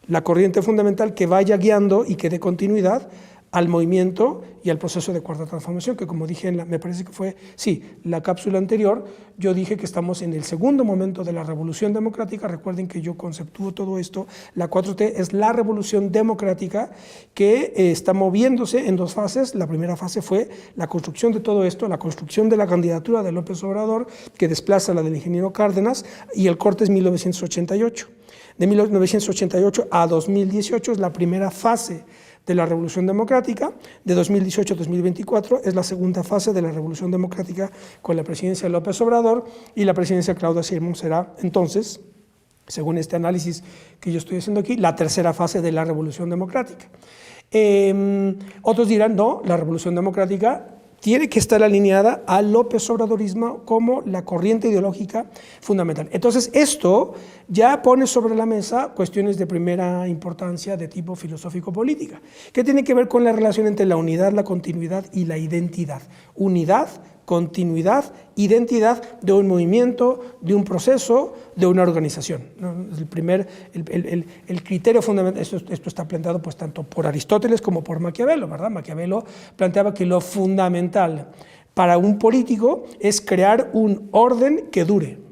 la corriente fundamental que vaya guiando y que dé continuidad al movimiento y al proceso de Cuarta Transformación, que como dije, me parece que fue, sí, la cápsula anterior, yo dije que estamos en el segundo momento de la Revolución Democrática. Recuerden que yo conceptúo todo esto, la 4T es la Revolución Democrática que está moviéndose en dos fases. La primera fase fue la construcción de todo esto, la construcción de la candidatura de López Obrador, que desplaza la del ingeniero Cárdenas, y el corte es 1988. De 1988 a 2018 es la primera fase de la Revolución Democrática. De 2018 a 2024 es la segunda fase de la Revolución Democrática con la presidencia de López Obrador, y la presidencia de Claudia Sheinbaum será entonces, según este análisis que yo estoy haciendo aquí, la tercera fase de la Revolución Democrática. Otros dirán, no, la Revolución Democrática tiene que estar alineada al López Obradorismo como la corriente ideológica fundamental. Entonces, esto ya pone sobre la mesa cuestiones de primera importancia de tipo filosófico-política, que tiene que ver con la relación entre la unidad, la continuidad y la identidad. Unidad, continuidad, identidad de un movimiento, de un proceso, de una organización. El criterio fundamental, esto está planteado pues tanto por Aristóteles como por Maquiavelo, ¿verdad? Maquiavelo planteaba que lo fundamental para un político es crear un orden que dure.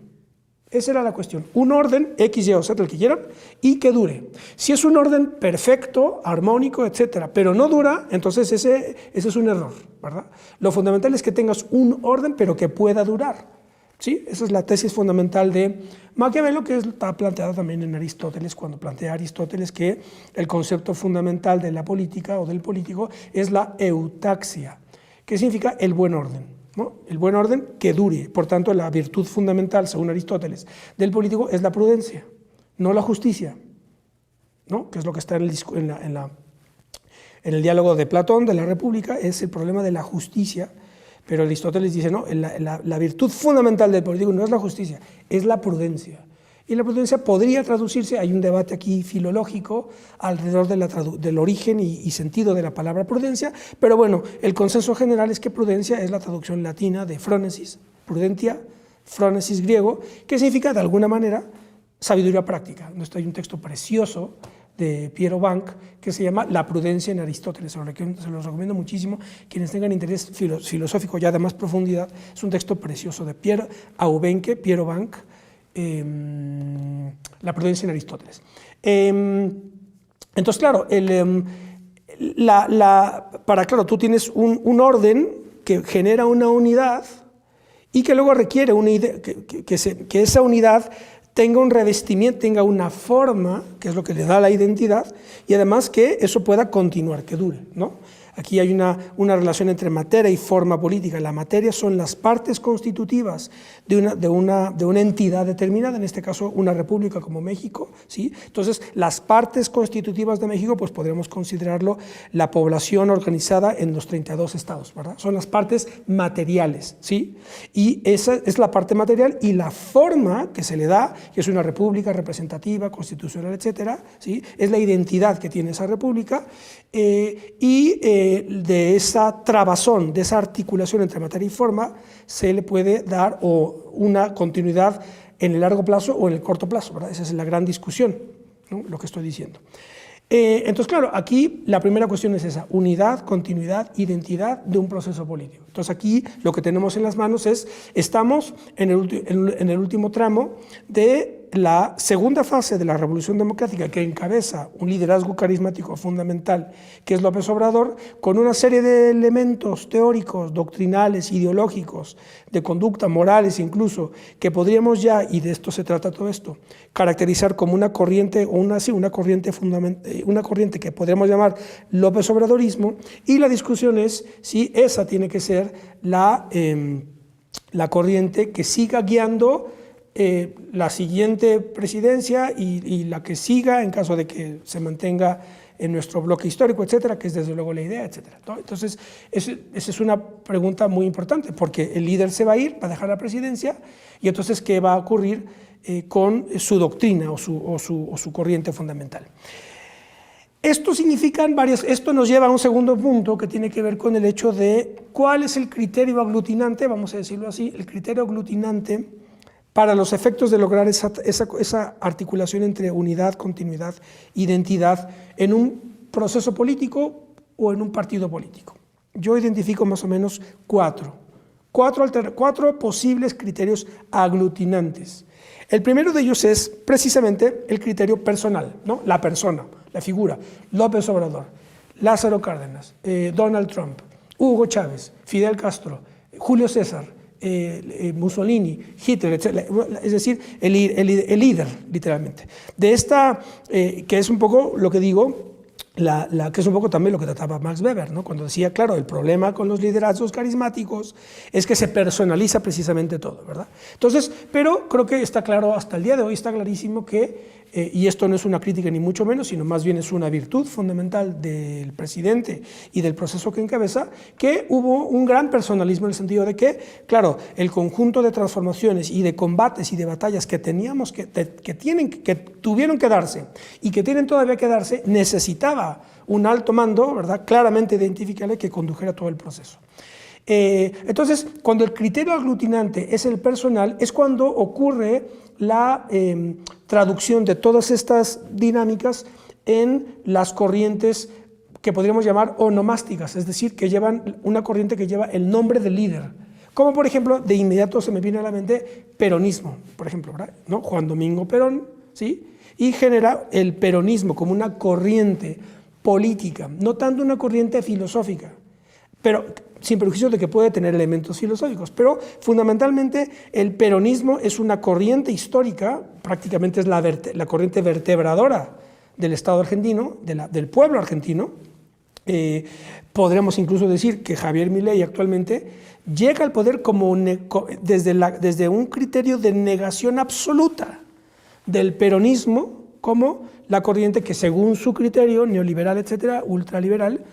Esa era la cuestión, un orden, X, Y o Z, el que quieran, y que dure. Si es un orden perfecto, armónico, etcétera, pero no dura, entonces ese es un error, ¿verdad? Lo fundamental es que tengas un orden, pero que pueda durar, ¿sí? Esa es la tesis fundamental de Maquiavelo, que está planteada también en Aristóteles, cuando plantea Aristóteles que el concepto fundamental de la política o del político es la eutaxia, que significa el buen orden, ¿no? El buen orden que dure. Por tanto, la virtud fundamental, según Aristóteles, del político es la prudencia, no la justicia, ¿no? Que es lo que está en el diálogo de Platón, de la República, es el problema de la justicia. Pero Aristóteles dice, no, la virtud fundamental del político no es la justicia, es la prudencia. Y la prudencia podría traducirse, hay un debate aquí filológico alrededor del origen y sentido de la palabra prudencia, pero bueno, el consenso general es que prudencia es la traducción latina de phronesis, prudentia, phronesis griego, que significa de alguna manera sabiduría práctica. Esto hay un texto precioso de Piero Bank que se llama La prudencia en Aristóteles, se los recomiendo muchísimo, quienes tengan interés filosófico ya de más profundidad, es un texto precioso de Piero Bank, La prudencia en Aristóteles. Entonces, claro, claro, tú tienes un orden que genera una unidad y que luego requiere que esa unidad tenga un revestimiento, tenga una forma, que es lo que le da la identidad, y además que eso pueda continuar, que dure, ¿no? Aquí hay una relación entre materia y forma política. La materia son las partes constitutivas de una entidad determinada, en este caso una república como México, ¿sí? Entonces, las partes constitutivas de México, pues podríamos considerarlo la población organizada en los 32 estados, ¿verdad? Son las partes materiales, ¿sí? Y esa es la parte material, y la forma que se le da que es una república representativa, constitucional, etcétera, ¿sí? Es la identidad que tiene esa república, y de esa trabazón, de esa articulación entre materia y forma, se le puede dar una continuidad en el largo plazo o en el corto plazo, ¿verdad? Esa es la gran discusión, ¿no? Lo que estoy diciendo. Entonces, claro, aquí la primera cuestión es esa: unidad, continuidad, identidad de un proceso político. Entonces, aquí lo que tenemos en las manos es, estamos en el último tramo de la segunda fase de la Revolución Democrática, que encabeza un liderazgo carismático fundamental, que es López Obrador, con una serie de elementos teóricos, doctrinales, ideológicos, de conducta, morales incluso, que podríamos ya, y de esto se trata todo esto, caracterizar como una corriente, o una corriente que podríamos llamar López Obradorismo, y la discusión es si esa tiene que ser la corriente que siga guiando la siguiente presidencia y la que siga en caso de que se mantenga en nuestro bloque histórico, etcétera, que es desde luego la idea, etcétera. Entonces, esa es una pregunta muy importante, porque el líder se va a ir, va a dejar la presidencia, y entonces, ¿qué va a ocurrir con su doctrina o su corriente fundamental? Esto nos lleva a un segundo punto que tiene que ver con el hecho de cuál es el criterio aglutinante, vamos a decirlo así, el criterio aglutinante para los efectos de lograr esa articulación entre unidad, continuidad, identidad en un proceso político o en un partido político. Yo identifico más o menos cuatro posibles criterios aglutinantes. El primero de ellos es precisamente el criterio personal, ¿no? La persona, la figura: López Obrador, Lázaro Cárdenas, Donald Trump, Hugo Chávez, Fidel Castro, Julio César, Mussolini, Hitler, etc. Es decir, el líder, literalmente. De esta, que es un poco lo que digo, que es un poco también lo que trataba Max Weber, ¿no? Cuando decía, claro, el problema con los liderazgos carismáticos es que se personaliza precisamente todo, ¿verdad? Entonces, pero creo que está claro, hasta el día de hoy está clarísimo que, y esto no es una crítica ni mucho menos, sino más bien es una virtud fundamental del presidente y del proceso que encabeza, que hubo un gran personalismo en el sentido de que, claro, el conjunto de transformaciones y de combates y de batallas que tuvieron que darse y que tienen todavía que darse, necesitaba un alto mando, ¿verdad?, claramente identificable, que condujera todo el proceso. Entonces, cuando el criterio aglutinante es el personal, es cuando ocurre la traducción de todas estas dinámicas en las corrientes que podríamos llamar onomásticas, es decir, que llevan una corriente que lleva el nombre del líder. Como por ejemplo, de inmediato se me viene a la mente peronismo, por ejemplo, ¿verdad?, ¿no? Juan Domingo Perón, ¿sí? Y genera el peronismo como una corriente política, no tanto una corriente filosófica, pero sin perjuicio de que puede tener elementos filosóficos, pero fundamentalmente el peronismo es una corriente histórica, prácticamente es la corriente vertebradora del Estado argentino, del pueblo argentino. Podríamos incluso decir que Javier Milei actualmente llega al poder desde un criterio de negación absoluta del peronismo como la corriente que, según su criterio neoliberal, etcétera, ultraliberal,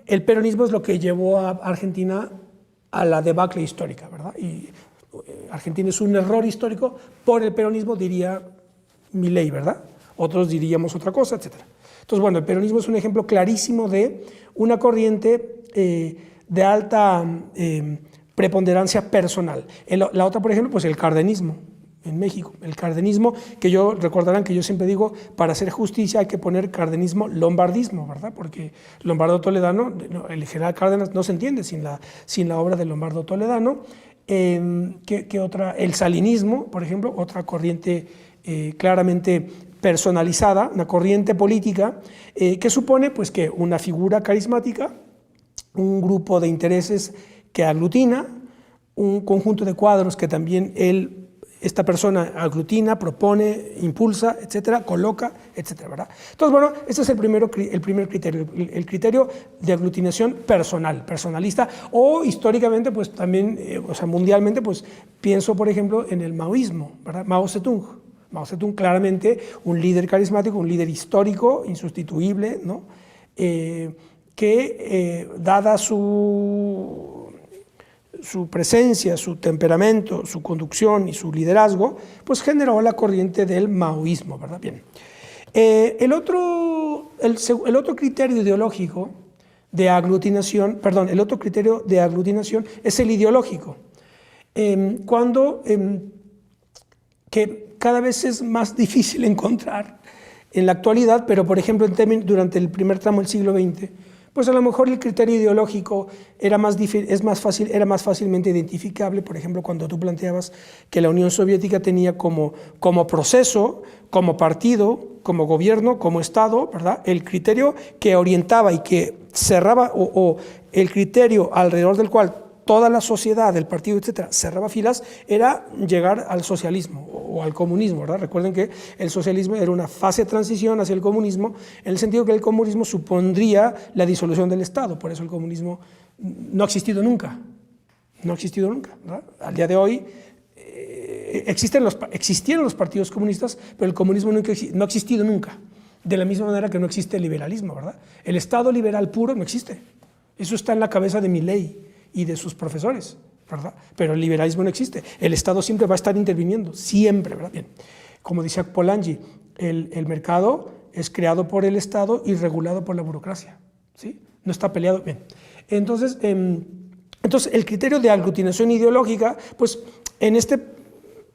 el peronismo es lo que llevó a Argentina a la debacle histórica, ¿verdad? Y Argentina es un error histórico por el peronismo, diría Milei, ¿verdad? Otros diríamos otra cosa, etcétera. Entonces, bueno, el peronismo es un ejemplo clarísimo de una corriente de alta preponderancia personal. La otra, por ejemplo, pues el cardenismo en México. El cardenismo, recordarán que yo siempre digo, para hacer justicia hay que poner cardenismo lombardismo, ¿verdad? Porque Lombardo Toledano, el general Cárdenas no se entiende sin la obra de Lombardo Toledano. ¿Qué otra? El salinismo, por ejemplo, otra corriente claramente personalizada, una corriente política que supone pues que una figura carismática, un grupo de intereses que aglutina, un conjunto de cuadros que también esta persona aglutina, propone, impulsa, etcétera, coloca, etcétera, ¿verdad? Entonces, bueno, este es el primer criterio, el criterio de aglutinación personalista, o históricamente, pues también, mundialmente, pues pienso, por ejemplo, en el maoísmo, ¿verdad? Mao Zedong, claramente un líder carismático, un líder histórico, insustituible, ¿no? Dada su su presencia, su temperamento, su conducción y su liderazgo, pues generó la corriente del maoísmo, ¿verdad? Bien. El otro criterio ideológico de aglutinación, el otro criterio de aglutinación es el ideológico. Que cada vez es más difícil encontrar en la actualidad, pero por ejemplo durante el primer tramo del siglo XX, pues a lo mejor el criterio ideológico era más fácilmente identificable. Por ejemplo, cuando tú planteabas que la Unión Soviética tenía como proceso, como partido, como gobierno, como Estado, ¿verdad?, el criterio que orientaba y que cerraba, o el criterio alrededor del cual toda la sociedad, el partido, etcétera, cerraba filas, era llegar al socialismo o al comunismo, ¿verdad? Recuerden que el socialismo era una fase de transición hacia el comunismo, en el sentido que el comunismo supondría la disolución del Estado. Por eso el comunismo no ha existido nunca, ¿verdad? Al día de hoy existieron los partidos comunistas, pero el comunismo no ha existido nunca, de la misma manera que no existe el liberalismo, ¿verdad? El Estado liberal puro no existe, eso está en la cabeza de Milei y de sus profesores, ¿verdad? Pero el liberalismo no existe. El Estado siempre va a estar interviniendo, siempre, ¿verdad? Bien. Como decía Polanyi, el mercado es creado por el Estado y regulado por la burocracia, ¿sí? No está peleado. Bien. Entonces, el criterio de aglutinación ideológica, pues en este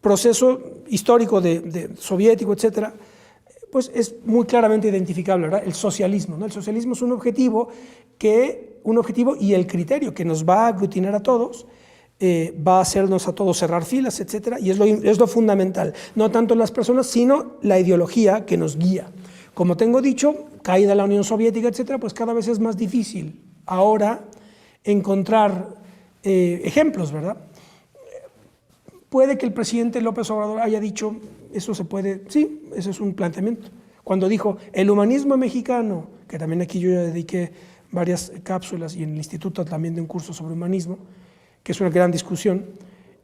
proceso histórico de soviético, etcétera, pues es muy claramente identificable, ¿verdad? El socialismo, ¿no? El socialismo es un objetivo y el criterio que nos va a aglutinar a todos, va a hacernos a todos cerrar filas, etcétera, y es lo fundamental, no tanto las personas, sino la ideología que nos guía. Como tengo dicho, caída la Unión Soviética, etcétera, pues cada vez es más difícil ahora encontrar ejemplos, ¿verdad? Puede que el presidente López Obrador haya dicho, eso se puede, sí, eso es un planteamiento. Cuando dijo, el humanismo mexicano, que también aquí yo ya dediqué varias cápsulas y en el instituto también de un curso sobre humanismo, que es una gran discusión,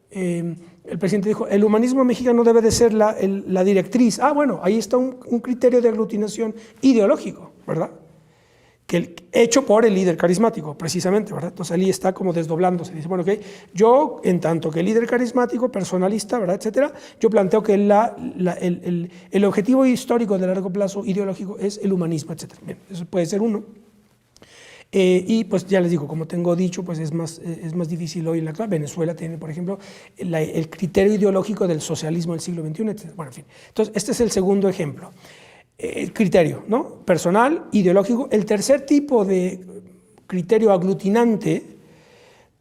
el presidente dijo, el humanismo mexicano debe de ser la directriz. Bueno, ahí está un criterio de aglutinación ideológico, ¿verdad? Hecho por el líder carismático, precisamente, ¿verdad? Entonces ahí está como desdoblándose. Dice, bueno, ok, yo, en tanto que líder carismático, personalista, ¿verdad?, etcétera, yo planteo que el objetivo histórico de largo plazo ideológico es el humanismo, etcétera. Bien, eso puede ser uno. Y pues ya les digo, como tengo dicho, pues es más difícil hoy en la actualidad. Venezuela tiene, por ejemplo, el criterio ideológico del socialismo del siglo XXI, etc. Bueno, en fin. Entonces, este es el segundo ejemplo. El criterio, ¿no?, personal, ideológico. El tercer tipo de criterio aglutinante,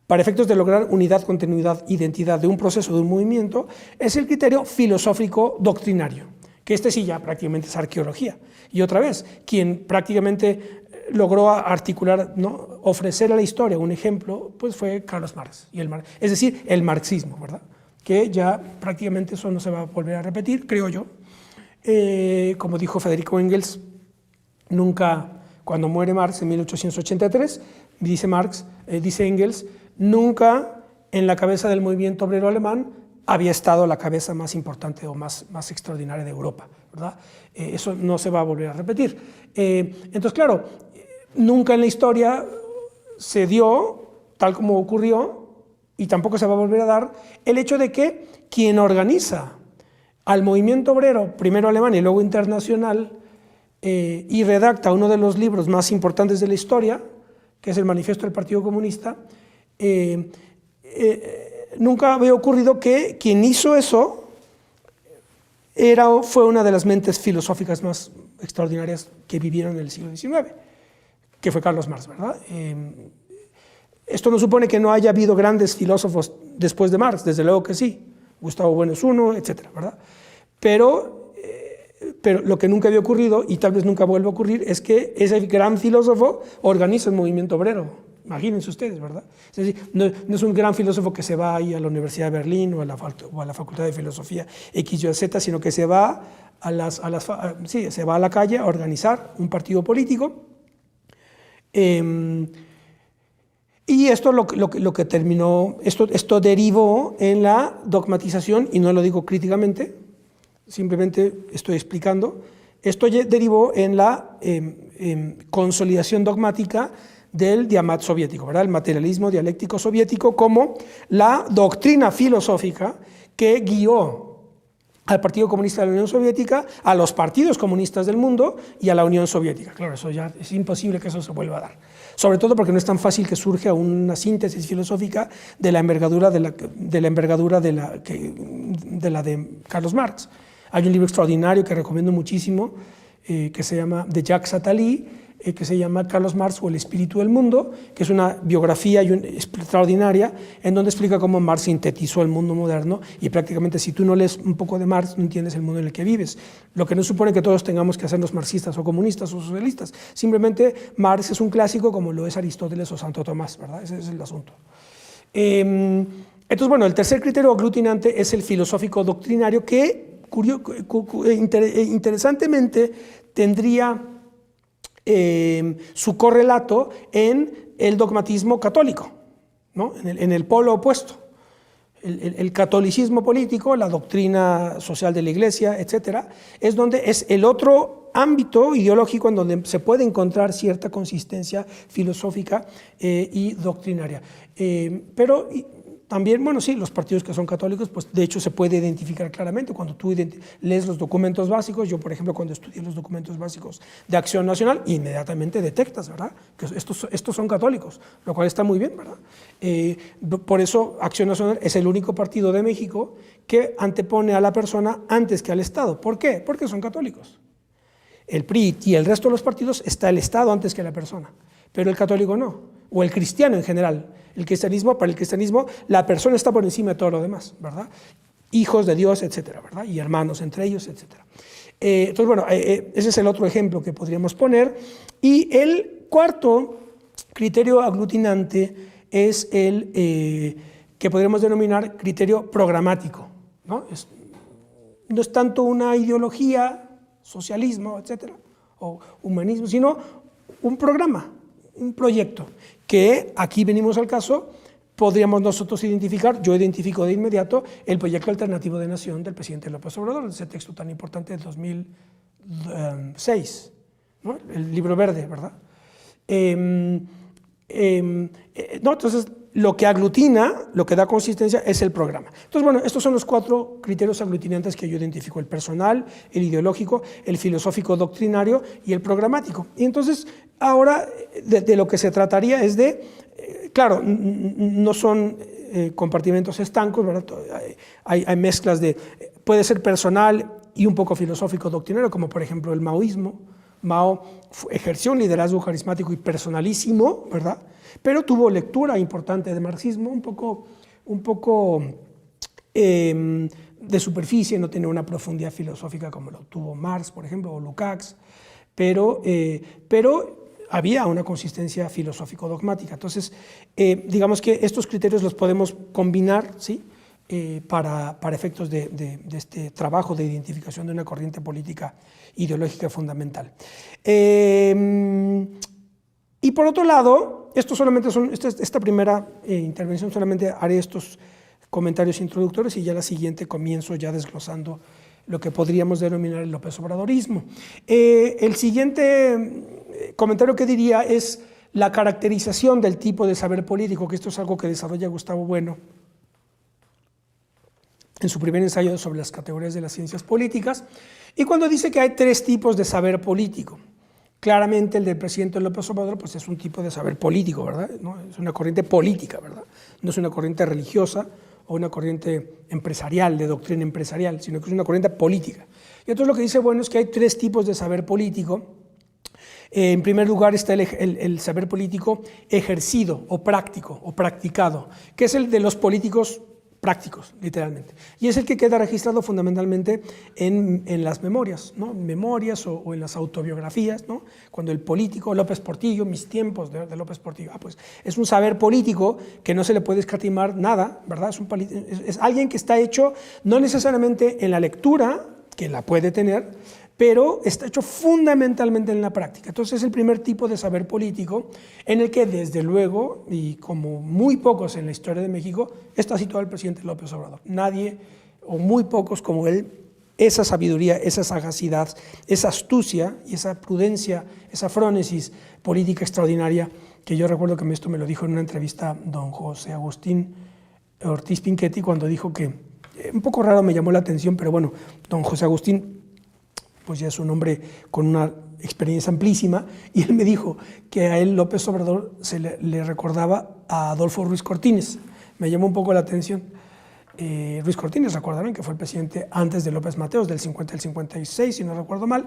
para efectos de lograr unidad, continuidad, identidad de un proceso, de un movimiento, es el criterio filosófico doctrinario, que este sí ya prácticamente es arqueología. Y otra vez, quien prácticamente logró articular, ¿no?, ofrecer a la historia un ejemplo, pues fue Carlos Marx, es decir, el marxismo, ¿verdad?, que ya prácticamente eso no se va a volver a repetir, creo yo. Como dijo Federico Engels, nunca, cuando muere Marx en 1883, dice Engels, nunca en la cabeza del movimiento obrero alemán había estado la cabeza más importante o más extraordinaria de Europa, ¿verdad? Eso no se va a volver a repetir. Entonces, claro, nunca en la historia se dio, tal como ocurrió, y tampoco se va a volver a dar, el hecho de que quien organiza al movimiento obrero, primero alemán y luego internacional, y redacta uno de los libros más importantes de la historia, que es el Manifiesto del Partido Comunista, nunca había ocurrido que quien hizo eso fue una de las mentes filosóficas más extraordinarias que vivieron en el siglo XIX, que fue Carlos Marx, ¿verdad? Esto no supone que no haya habido grandes filósofos después de Marx, desde luego que sí, Gustavo Bueno es uno, etcétera, ¿verdad? Pero lo que nunca había ocurrido, y tal vez nunca vuelva a ocurrir, es que ese gran filósofo organiza el movimiento obrero. Imagínense ustedes, ¿verdad? Es decir, no es un gran filósofo que se va ahí a la Universidad de Berlín o a la Facultad de Filosofía X, Y, Z, sino que se va se va a la calle a organizar un partido político. Y esto lo que terminó, esto derivó en la dogmatización, y no lo digo críticamente, simplemente estoy explicando, esto derivó en la consolidación dogmática del diamat soviético, ¿verdad? El materialismo dialéctico soviético como la doctrina filosófica que guió al Partido Comunista de la Unión Soviética, a los partidos comunistas del mundo y a la Unión Soviética. Claro, eso ya es imposible que eso se vuelva a dar. Sobre todo porque no es tan fácil que surja una síntesis filosófica de la envergadura de Carlos Marx. Hay un libro extraordinario que recomiendo muchísimo, que se llama, de Jacques Attali, que se llama Carlos Marx o el espíritu del mundo, que es una biografía extraordinaria en donde explica cómo Marx sintetizó el mundo moderno, y prácticamente si tú no lees un poco de Marx no entiendes el mundo en el que vives. Lo que no supone que todos tengamos que hacernos marxistas o comunistas o socialistas, simplemente Marx es un clásico como lo es Aristóteles o Santo Tomás, ¿verdad? Ese es el asunto. Entonces, bueno, el tercer criterio aglutinante es el filosófico doctrinario que interesantemente tendría su correlato en el dogmatismo católico, ¿no? en el polo opuesto. El catolicismo político, la doctrina social de la Iglesia, etcétera, es donde es el otro ámbito ideológico en donde se puede encontrar cierta consistencia filosófica y doctrinaria. Pero también, bueno, sí, los partidos que son católicos, pues de hecho se puede identificar claramente cuando tú lees los documentos básicos. Yo, por ejemplo, cuando estudié los documentos básicos de Acción Nacional, inmediatamente detectas, ¿verdad?, que estos son católicos, lo cual está muy bien, ¿verdad? Por eso Acción Nacional es el único partido de México que antepone a la persona antes que al Estado. ¿Por qué? Porque son católicos. El PRI y el resto de los partidos está el Estado antes que la persona, pero el católico no, o el cristiano en general. Para el cristianismo, la persona está por encima de todo lo demás, ¿verdad? Hijos de Dios, etcétera, ¿verdad? Y hermanos entre ellos, etcétera. Entonces, bueno, ese es el otro ejemplo que podríamos poner. Y el cuarto criterio aglutinante es el que podríamos denominar criterio programático, ¿no? No es tanto una ideología, socialismo, etcétera, o humanismo, sino un programa, un proyecto, que aquí venimos al caso, podríamos nosotros identificar, yo identifico de inmediato el proyecto alternativo de nación del presidente López Obrador, ese texto tan importante del 2006, ¿no? El libro verde, ¿verdad? Entonces, lo que aglutina, lo que da consistencia es el programa. Entonces, bueno, estos son los cuatro criterios aglutinantes que yo identifico: el personal, el ideológico, el filosófico doctrinario y el programático. Y entonces, ahora de lo que se trataría es de, claro, no son compartimentos estancos, ¿verdad? Hay mezclas de, puede ser personal y un poco filosófico doctrinario, como por ejemplo el maoísmo. Mao ejerció un liderazgo carismático y personalísimo, ¿verdad?, pero tuvo lectura importante de marxismo, un poco de superficie, no tiene una profundidad filosófica como lo tuvo Marx, por ejemplo, o Lukács, pero había una consistencia filosófico-dogmática. Entonces, digamos que estos criterios los podemos combinar, ¿sí?, para efectos de este trabajo de identificación de una corriente política ideológica fundamental. Y por otro lado, esta primera intervención solamente haré estos comentarios introductorios, y ya la siguiente comienzo ya desglosando lo que podríamos denominar el López Obradorismo. El siguiente comentario que diría es la caracterización del tipo de saber político, que esto es algo que desarrolla Gustavo Bueno en su primer ensayo sobre las categorías de las ciencias políticas, y cuando dice que hay tres tipos de saber político. Claramente el del presidente López Obrador pues es un tipo de saber político, ¿verdad? ¿No? Es una corriente política, ¿verdad? No es una corriente religiosa o una corriente empresarial, de doctrina empresarial, sino que es una corriente política. Y entonces lo que dice Bueno es que hay tres tipos de saber político. En primer lugar está el saber político ejercido o práctico o practicado, que es el de los políticos prácticos, literalmente, y es el que queda registrado fundamentalmente en las memorias, ¿no? Memorias o en las autobiografías, ¿no? Cuando el político López Portillo, mis tiempos de López Portillo, pues es un saber político que no se le puede escatimar nada, ¿verdad? Es alguien que está hecho no necesariamente en la lectura, que la puede tener, pero está hecho fundamentalmente en la práctica. Entonces es el primer tipo de saber político en el que, desde luego, y como muy pocos en la historia de México, está situado el presidente López Obrador. Nadie, o muy pocos como él, esa sabiduría, esa sagacidad, esa astucia y esa prudencia, esa frónesis política extraordinaria, que yo recuerdo que esto me lo dijo en una entrevista don José Agustín Ortiz Pinchetti, cuando dijo que, un poco raro me llamó la atención, pero bueno, don José Agustín pues ya es un hombre con una experiencia amplísima, y él me dijo que a él López Obrador le recordaba a Adolfo Ruiz Cortines. Me llamó un poco la atención. Ruiz Cortines, recordarán que fue el presidente antes de López Mateos, del 50 al 56, si no recuerdo mal,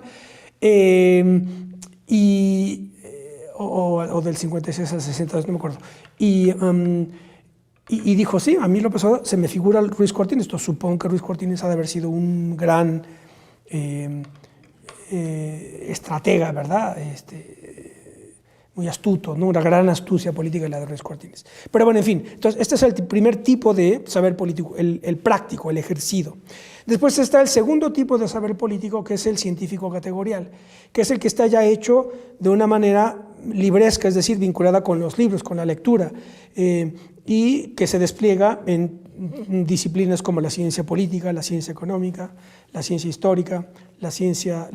o del 56 al 62, no me acuerdo. Y dijo, sí, a mí López Obrador se me figura Ruiz Cortines. Entonces, supongo que Ruiz Cortines ha de haber sido un gran estratega, ¿verdad? Muy astuto, ¿no? Una gran astucia política la de Ruiz Cortines. Pero bueno, en fin, entonces este es el primer tipo de saber político, el práctico, el ejercido. Después está el segundo tipo de saber político, que es el científico categorial, que es el que está ya hecho de una manera libresca, es decir, vinculada con los libros, con la lectura, y que se despliega en disciplinas como la ciencia política, la ciencia económica, la ciencia histórica, la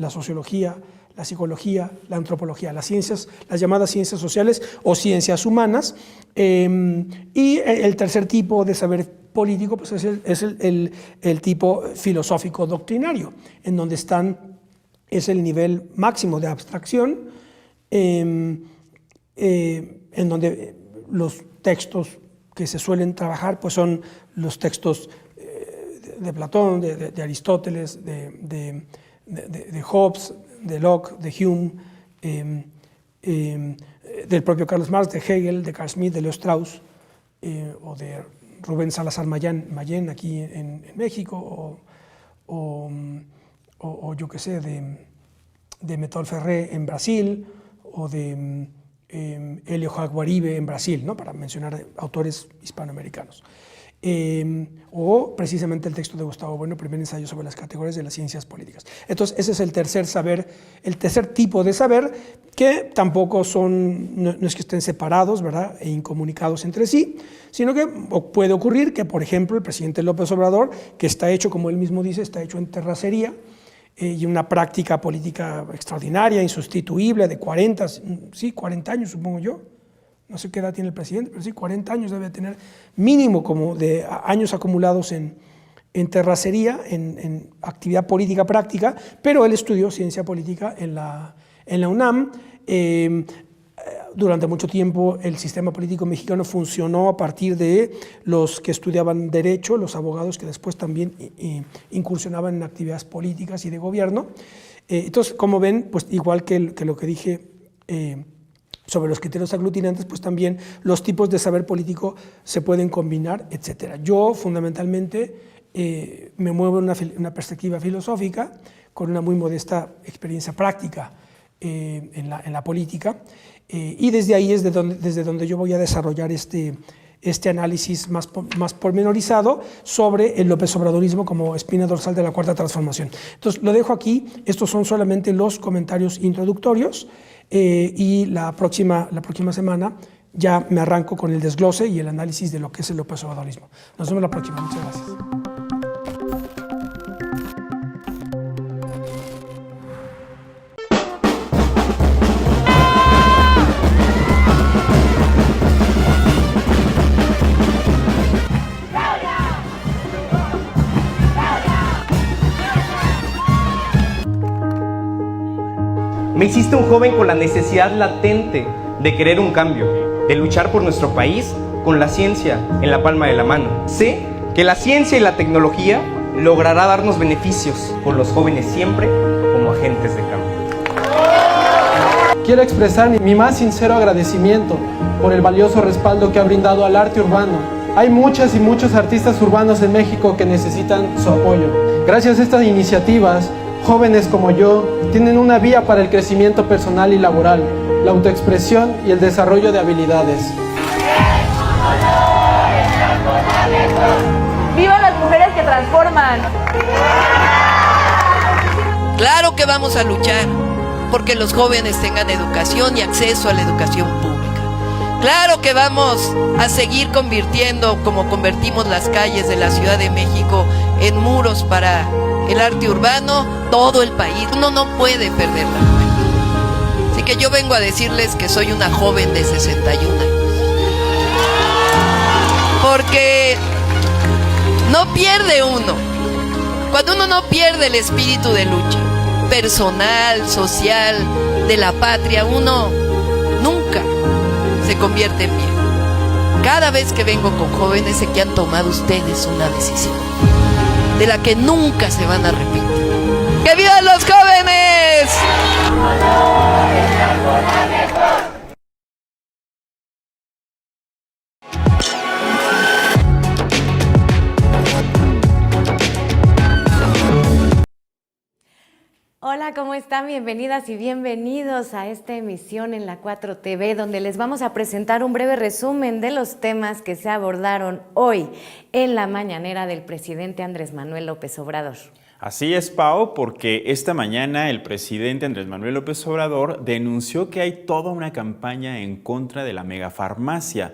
sociología, la psicología, la antropología, las llamadas ciencias sociales o ciencias humanas. Y el tercer tipo de saber político pues es el tipo filosófico doctrinario, en donde es el nivel máximo de abstracción, en donde los textos que se suelen trabajar pues son los textos de Platón, de Aristóteles, de Hobbes, de Locke, de Hume, del propio Karl Marx, de Hegel, de Carl Schmitt, de Leo Strauss, o de Rubén Salazar Mayén aquí en México, o yo qué sé, de Méthode Ferré en Brasil, o de Helio Jaguaribe en Brasil, ¿no? Para mencionar autores hispanoamericanos. O precisamente el texto de Gustavo Bueno, primer ensayo sobre las categorías de las ciencias políticas. Entonces, ese es el tercer saber, el tercer tipo de saber, que tampoco no es que estén separados, ¿verdad?, e incomunicados entre sí, sino que puede ocurrir que, por ejemplo, el presidente López Obrador, que está hecho, como él mismo dice, está hecho en terracería, y una práctica política extraordinaria, insustituible, de 40 años, supongo yo. No sé qué edad tiene el presidente, pero sí, 40 años debe tener mínimo, como de años acumulados en terracería, en actividad política práctica, pero él estudió ciencia política en la UNAM. Durante mucho tiempo el sistema político mexicano funcionó a partir de los que estudiaban Derecho, los abogados que después también incursionaban en actividades políticas y de gobierno. Entonces, como ven, pues igual que lo que dije sobre los criterios aglutinantes, pues también los tipos de saber político se pueden combinar, etc. Yo fundamentalmente me muevo en una perspectiva filosófica, con una muy modesta experiencia práctica en la política, y desde ahí es desde donde yo voy a desarrollar este análisis más pormenorizado sobre el López Obradorismo como espina dorsal de la Cuarta Transformación. Entonces, lo dejo aquí. Estos son solamente los comentarios introductorios, y la próxima semana ya me arranco con el desglose y el análisis de lo que es el López Obradorismo. Nos vemos la próxima. Muchas gracias. Me hiciste un joven con la necesidad latente de querer un cambio, de luchar por nuestro país con la ciencia en la palma de la mano. Sé que la ciencia y la tecnología logrará darnos beneficios, con los jóvenes siempre como agentes de cambio. Quiero expresar mi más sincero agradecimiento por el valioso respaldo que ha brindado al arte urbano. Hay muchas y muchos artistas urbanos en México que necesitan su apoyo. Gracias a estas iniciativas, jóvenes como yo tienen una vía para el crecimiento personal y laboral, la autoexpresión y el desarrollo de habilidades. ¡Viva las mujeres que transforman! Claro que vamos a luchar porque los jóvenes tengan educación y acceso a la educación pública. Claro que vamos a seguir convirtiendo, como convertimos las calles de la Ciudad de México, en muros para el arte urbano, todo el país. Uno no puede perder la cuenta. Así que yo vengo a decirles que soy una joven de 61 años. Porque no pierde uno. Cuando uno no pierde el espíritu de lucha personal, social, de la patria, uno nunca se convierte en viejo. Cada vez que vengo con jóvenes sé que han tomado ustedes una decisión de la que nunca se van a arrepentir. ¡Que vivan los jóvenes! Hola, ¿cómo están? Bienvenidas y bienvenidos a esta emisión en la 4TV, donde les vamos a presentar un breve resumen de los temas que se abordaron hoy en la mañanera del presidente Andrés Manuel López Obrador. Así es, Pao, porque esta mañana el presidente Andrés Manuel López Obrador denunció que hay toda una campaña en contra de la megafarmacia.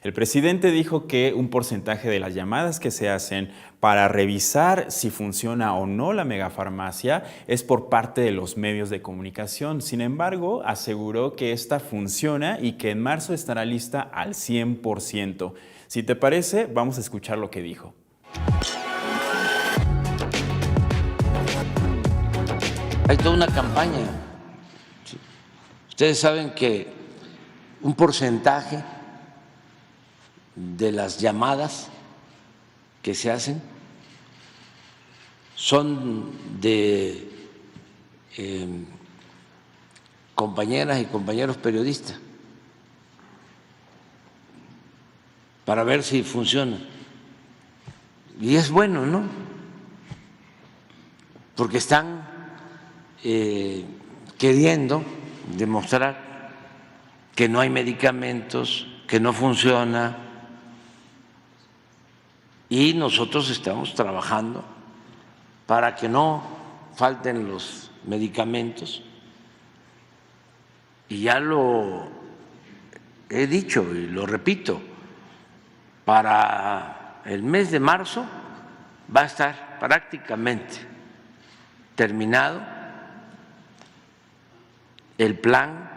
El presidente dijo que un porcentaje de las llamadas que se hacen para revisar si funciona o no la megafarmacia es por parte de los medios de comunicación. Sin embargo, aseguró que esta funciona y que en marzo estará lista al 100%. Si te parece, vamos a escuchar lo que dijo. Hay toda una campaña. Ustedes saben que un porcentaje de las llamadas que se hacen son de compañeras y compañeros periodistas para ver si funciona. Y es bueno, ¿no? Porque están queriendo demostrar que no hay medicamentos, que no funciona. Y nosotros estamos trabajando para que no falten los medicamentos. Y ya lo he dicho y lo repito, para el mes de marzo va a estar prácticamente terminado el plan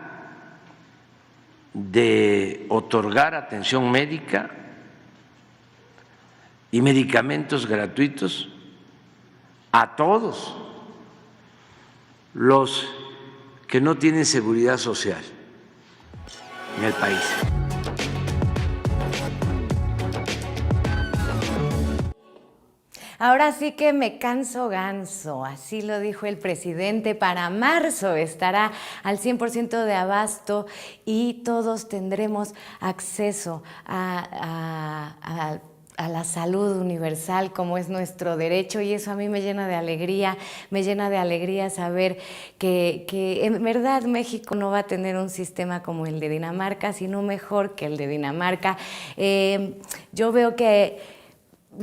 de otorgar atención médica y medicamentos gratuitos a todos los que no tienen seguridad social en el país. Ahora sí que me canso ganso, así lo dijo el presidente. Para marzo estará al 100% de abasto y todos tendremos acceso a la salud universal como es nuestro derecho, y eso a mí me llena de alegría saber que en verdad México no va a tener un sistema como el de Dinamarca, sino mejor que el de Dinamarca. Yo veo que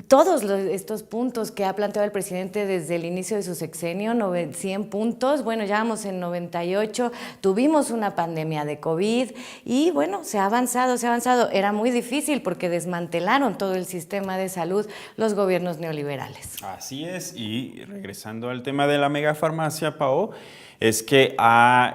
todos estos puntos que ha planteado el presidente desde el inicio de su sexenio, 100 puntos, bueno, ya vamos en 98, tuvimos una pandemia de COVID y bueno, se ha avanzado. Era muy difícil porque desmantelaron todo el sistema de salud los gobiernos neoliberales. Así es, y regresando al tema de la megafarmacia, Pao, es que ha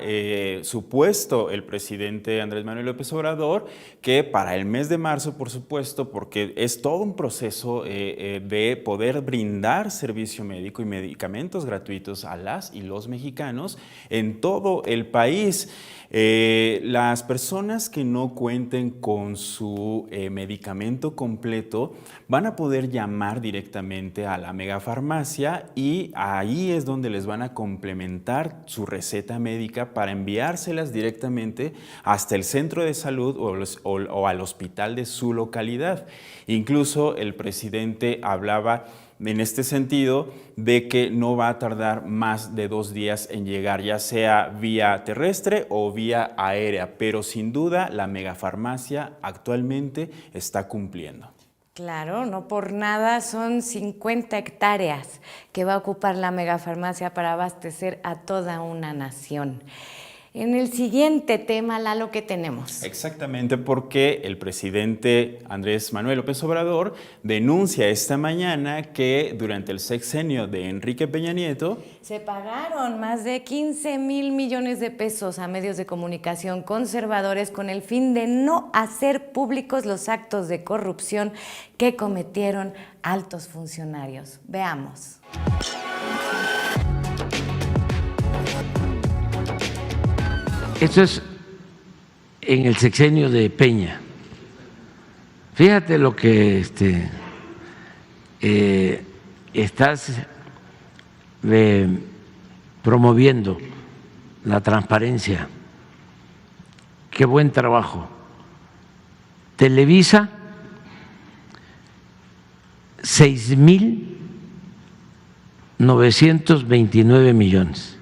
supuesto el presidente Andrés Manuel López Obrador que para el mes de marzo, por supuesto, porque es todo un proceso de poder brindar servicio médico y medicamentos gratuitos a las y los mexicanos en todo el país. Las personas que no cuenten con su medicamento completo van a poder llamar directamente a la megafarmacia y ahí es donde les van a complementar su receta médica para enviárselas directamente hasta el centro de salud o al hospital de su localidad. Incluso el presidente hablaba en este sentido de que no va a tardar más de 2 días en llegar, ya sea vía terrestre o vía aérea, pero sin duda la megafarmacia actualmente está cumpliendo. Claro, no por nada son 50 hectáreas que va a ocupar la megafarmacia para abastecer a toda una nación. En el siguiente tema, Lalo, ¿qué tenemos? Exactamente, porque el presidente Andrés Manuel López Obrador denuncia esta mañana que durante el sexenio de Enrique Peña Nieto se pagaron más de 15,000 millones de pesos a medios de comunicación conservadores con el fin de no hacer públicos los actos de corrupción que cometieron altos funcionarios. Veamos. Esto es en el sexenio de Peña. Fíjate lo que estás promoviendo, la transparencia. Qué buen trabajo. Televisa, 6,929 millones.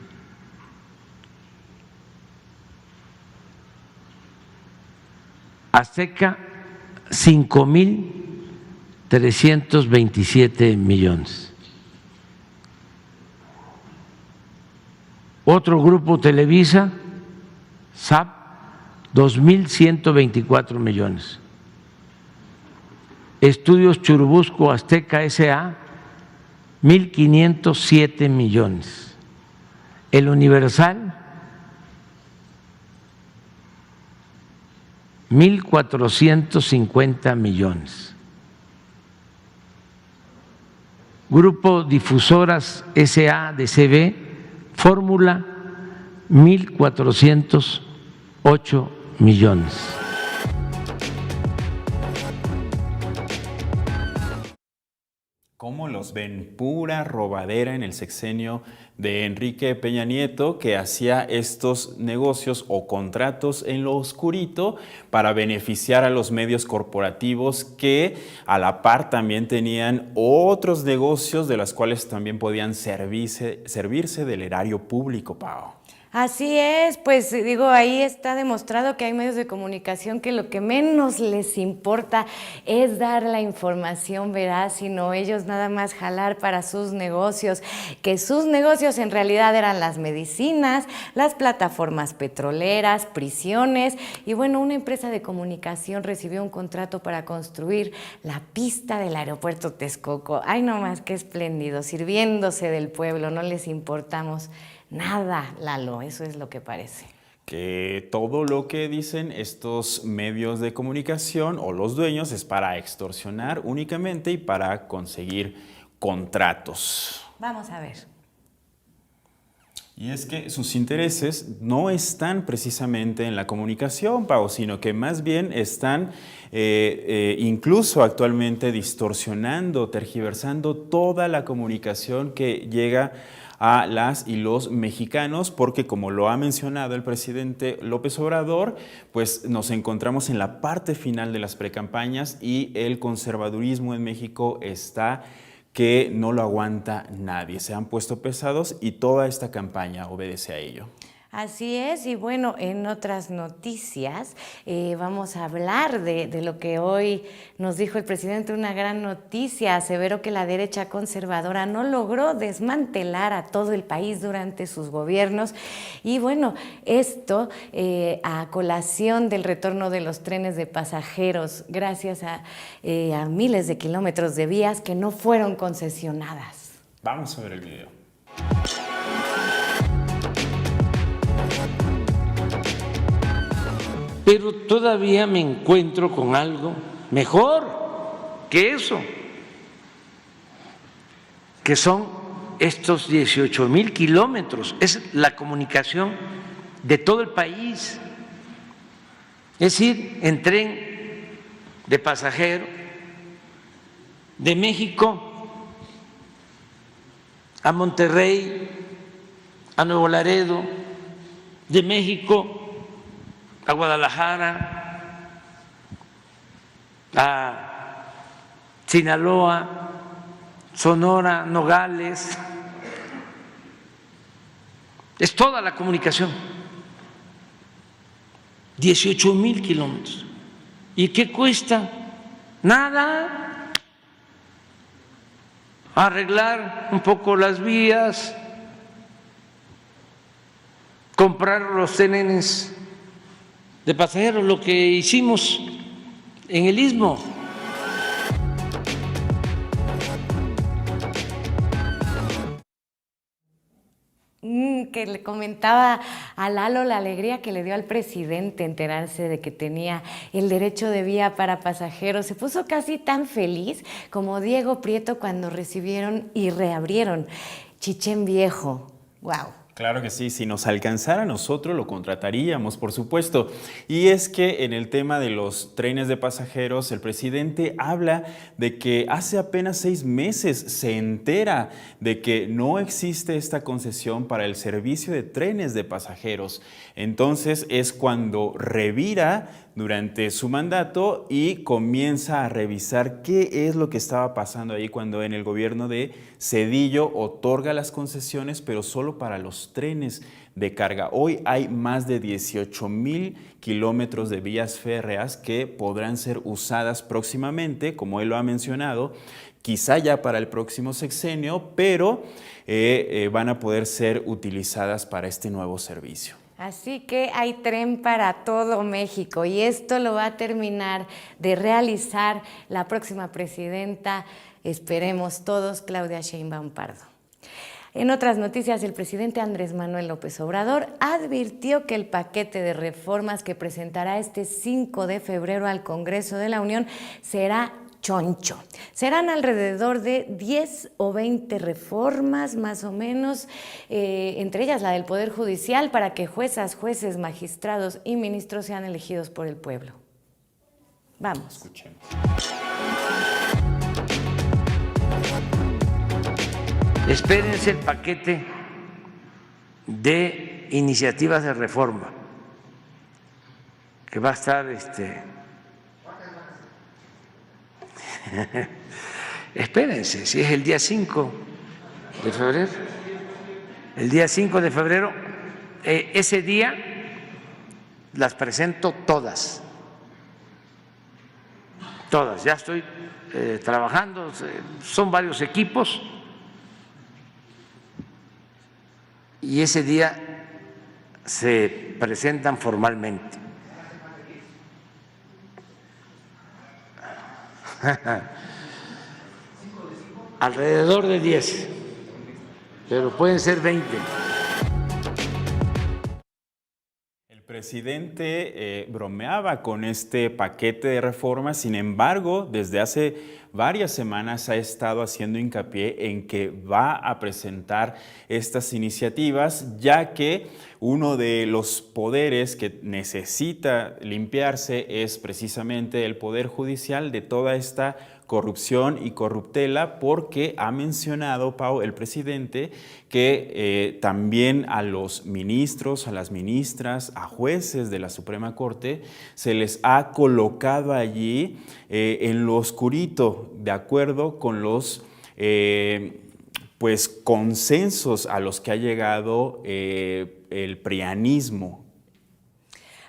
Azteca, 5,327 millones. Otro grupo, Televisa, SAP, 2,124 millones. Estudios Churubusco Azteca S.A., 1,507 millones. El Universal, 1,450 millones. Grupo Difusoras S.A.D.C.B., Fórmula, 1,408 millones. ¿Cómo los ven? Pura robadera en el sexenio de Enrique Peña Nieto, que hacía estos negocios o contratos en lo oscurito para beneficiar a los medios corporativos que a la par también tenían otros negocios de los cuales también podían servirse del erario público, Pao. Así es, pues digo, ahí está demostrado que hay medios de comunicación que lo que menos les importa es dar la información veraz, sino ellos nada más jalar para sus negocios, que sus negocios en realidad eran las medicinas, las plataformas petroleras, prisiones, y bueno, una empresa de comunicación recibió un contrato para construir la pista del aeropuerto Texcoco. Ay, no más, qué espléndido, sirviéndose del pueblo, no les importamos nada, Lalo, eso es lo que parece. Que todo lo que dicen estos medios de comunicación o los dueños es para extorsionar únicamente y para conseguir contratos. Vamos a ver. Y es que sus intereses no están precisamente en la comunicación, Pau, sino que más bien están incluso actualmente distorsionando, tergiversando toda la comunicación que llega a las y los mexicanos, porque como lo ha mencionado el presidente López Obrador, pues nos encontramos en la parte final de las precampañas y el conservadurismo en México está que no lo aguanta nadie. Se han puesto pesados y toda esta campaña obedece a ello. Así es, y bueno, en otras noticias vamos a hablar de lo que hoy nos dijo el presidente, una gran noticia. Aseveró que la derecha conservadora no logró desmantelar a todo el país durante sus gobiernos, y bueno, esto a colación del retorno de los trenes de pasajeros, gracias a miles de kilómetros de vías que no fueron concesionadas. Vamos a ver el video. Pero todavía me encuentro con algo mejor que eso, que son estos 18,000 kilómetros. Es la comunicación de todo el país. Es decir, en tren de pasajero de México a Monterrey, a Nuevo Laredo, de México a Guadalajara, a Sinaloa, Sonora, Nogales. Es toda la comunicación. 18,000 kilómetros. ¿Y qué cuesta? Nada. Arreglar un poco las vías, comprar los trenes de pasajeros, lo que hicimos en el Istmo. Que le comentaba a Lalo la alegría que le dio al presidente enterarse de que tenía el derecho de vía para pasajeros. Se puso casi tan feliz como Diego Prieto cuando recibieron y reabrieron Chichén Viejo. ¡Wow! Claro que sí, si nos alcanzara a nosotros lo contrataríamos, por supuesto. Y es que en el tema de los trenes de pasajeros, el presidente habla de que hace apenas 6 meses se entera de que no existe esta concesión para el servicio de trenes de pasajeros. Entonces es cuando revira durante su mandato y comienza a revisar qué es lo que estaba pasando ahí cuando en el gobierno de Zedillo otorga las concesiones, pero solo para los trenes de carga. Hoy hay más de 18,000 kilómetros de vías férreas que podrán ser usadas próximamente, como él lo ha mencionado, quizá ya para el próximo sexenio, pero van a poder ser utilizadas para este nuevo servicio. Así que hay tren para todo México y esto lo va a terminar de realizar la próxima presidenta, esperemos todos, Claudia Sheinbaum Pardo. En otras noticias, el presidente Andrés Manuel López Obrador advirtió que el paquete de reformas que presentará este 5 de febrero al Congreso de la Unión será choncho. Serán alrededor de 10 o 20 reformas más o menos, entre ellas la del Poder Judicial, para que juezas, jueces, magistrados y ministros sean elegidos por el pueblo. Vamos. Escuchemos. Espérense el paquete de iniciativas de reforma que va a estar espérense, si es el día 5 de febrero. El día 5 de febrero, ese día las presento todas. Todas, ya estoy trabajando, son varios equipos y ese día se presentan formalmente. Alrededor de 10, pero pueden ser 20. El presidente bromeaba con este paquete de reformas, sin embargo, desde hace varias semanas ha estado haciendo hincapié en que va a presentar estas iniciativas, ya que uno de los poderes que necesita limpiarse es precisamente el Poder Judicial de toda esta corrupción y corruptela, porque ha mencionado, Pau, el presidente, que también a los ministros, a las ministras, a jueces de la Suprema Corte, se les ha colocado allí en lo oscurito, de acuerdo con los consensos a los que ha llegado el prianismo.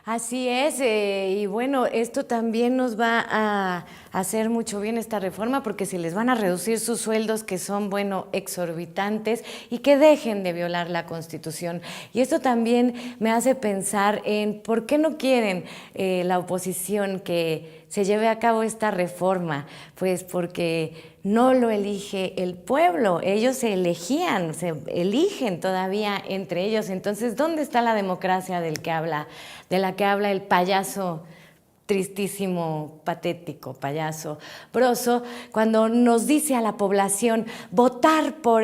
Así es, y bueno, esto también nos va a hacer mucho bien esta reforma porque se les van a reducir sus sueldos que son, bueno, exorbitantes y que dejen de violar la Constitución. Y esto también me hace pensar en por qué no quieren la oposición que se lleve a cabo esta reforma, pues porque no lo elige el pueblo, ellos se elegían, se eligen todavía entre ellos. Entonces, ¿dónde está la democracia de la que habla el payaso tristísimo, patético, payaso Broso, cuando nos dice a la población votar por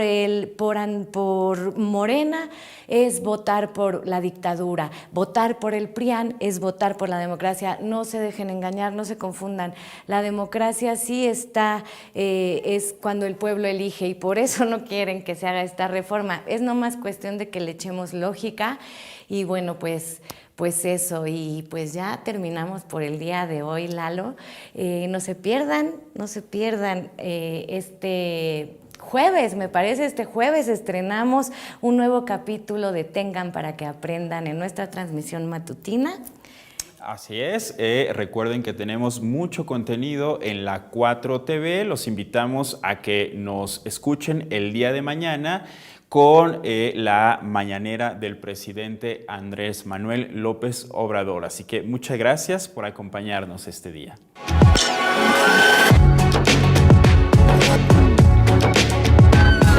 Morena es votar por la dictadura, votar por el PRIAN es votar por la democracia? No se dejen engañar, no se confundan. La democracia sí está, es cuando el pueblo elige, y por eso no quieren que se haga esta reforma. Es nomás cuestión de que le echemos lógica y bueno, pues eso, y pues ya terminamos por el día de hoy, Lalo. No se pierdan este jueves, me parece, este jueves estrenamos un nuevo capítulo de Tengan para que aprendan en nuestra transmisión matutina. Así es, recuerden que tenemos mucho contenido en la 4TV, los invitamos a que nos escuchen el día de mañana con la mañanera del presidente Andrés Manuel López Obrador. Así que muchas gracias por acompañarnos este día.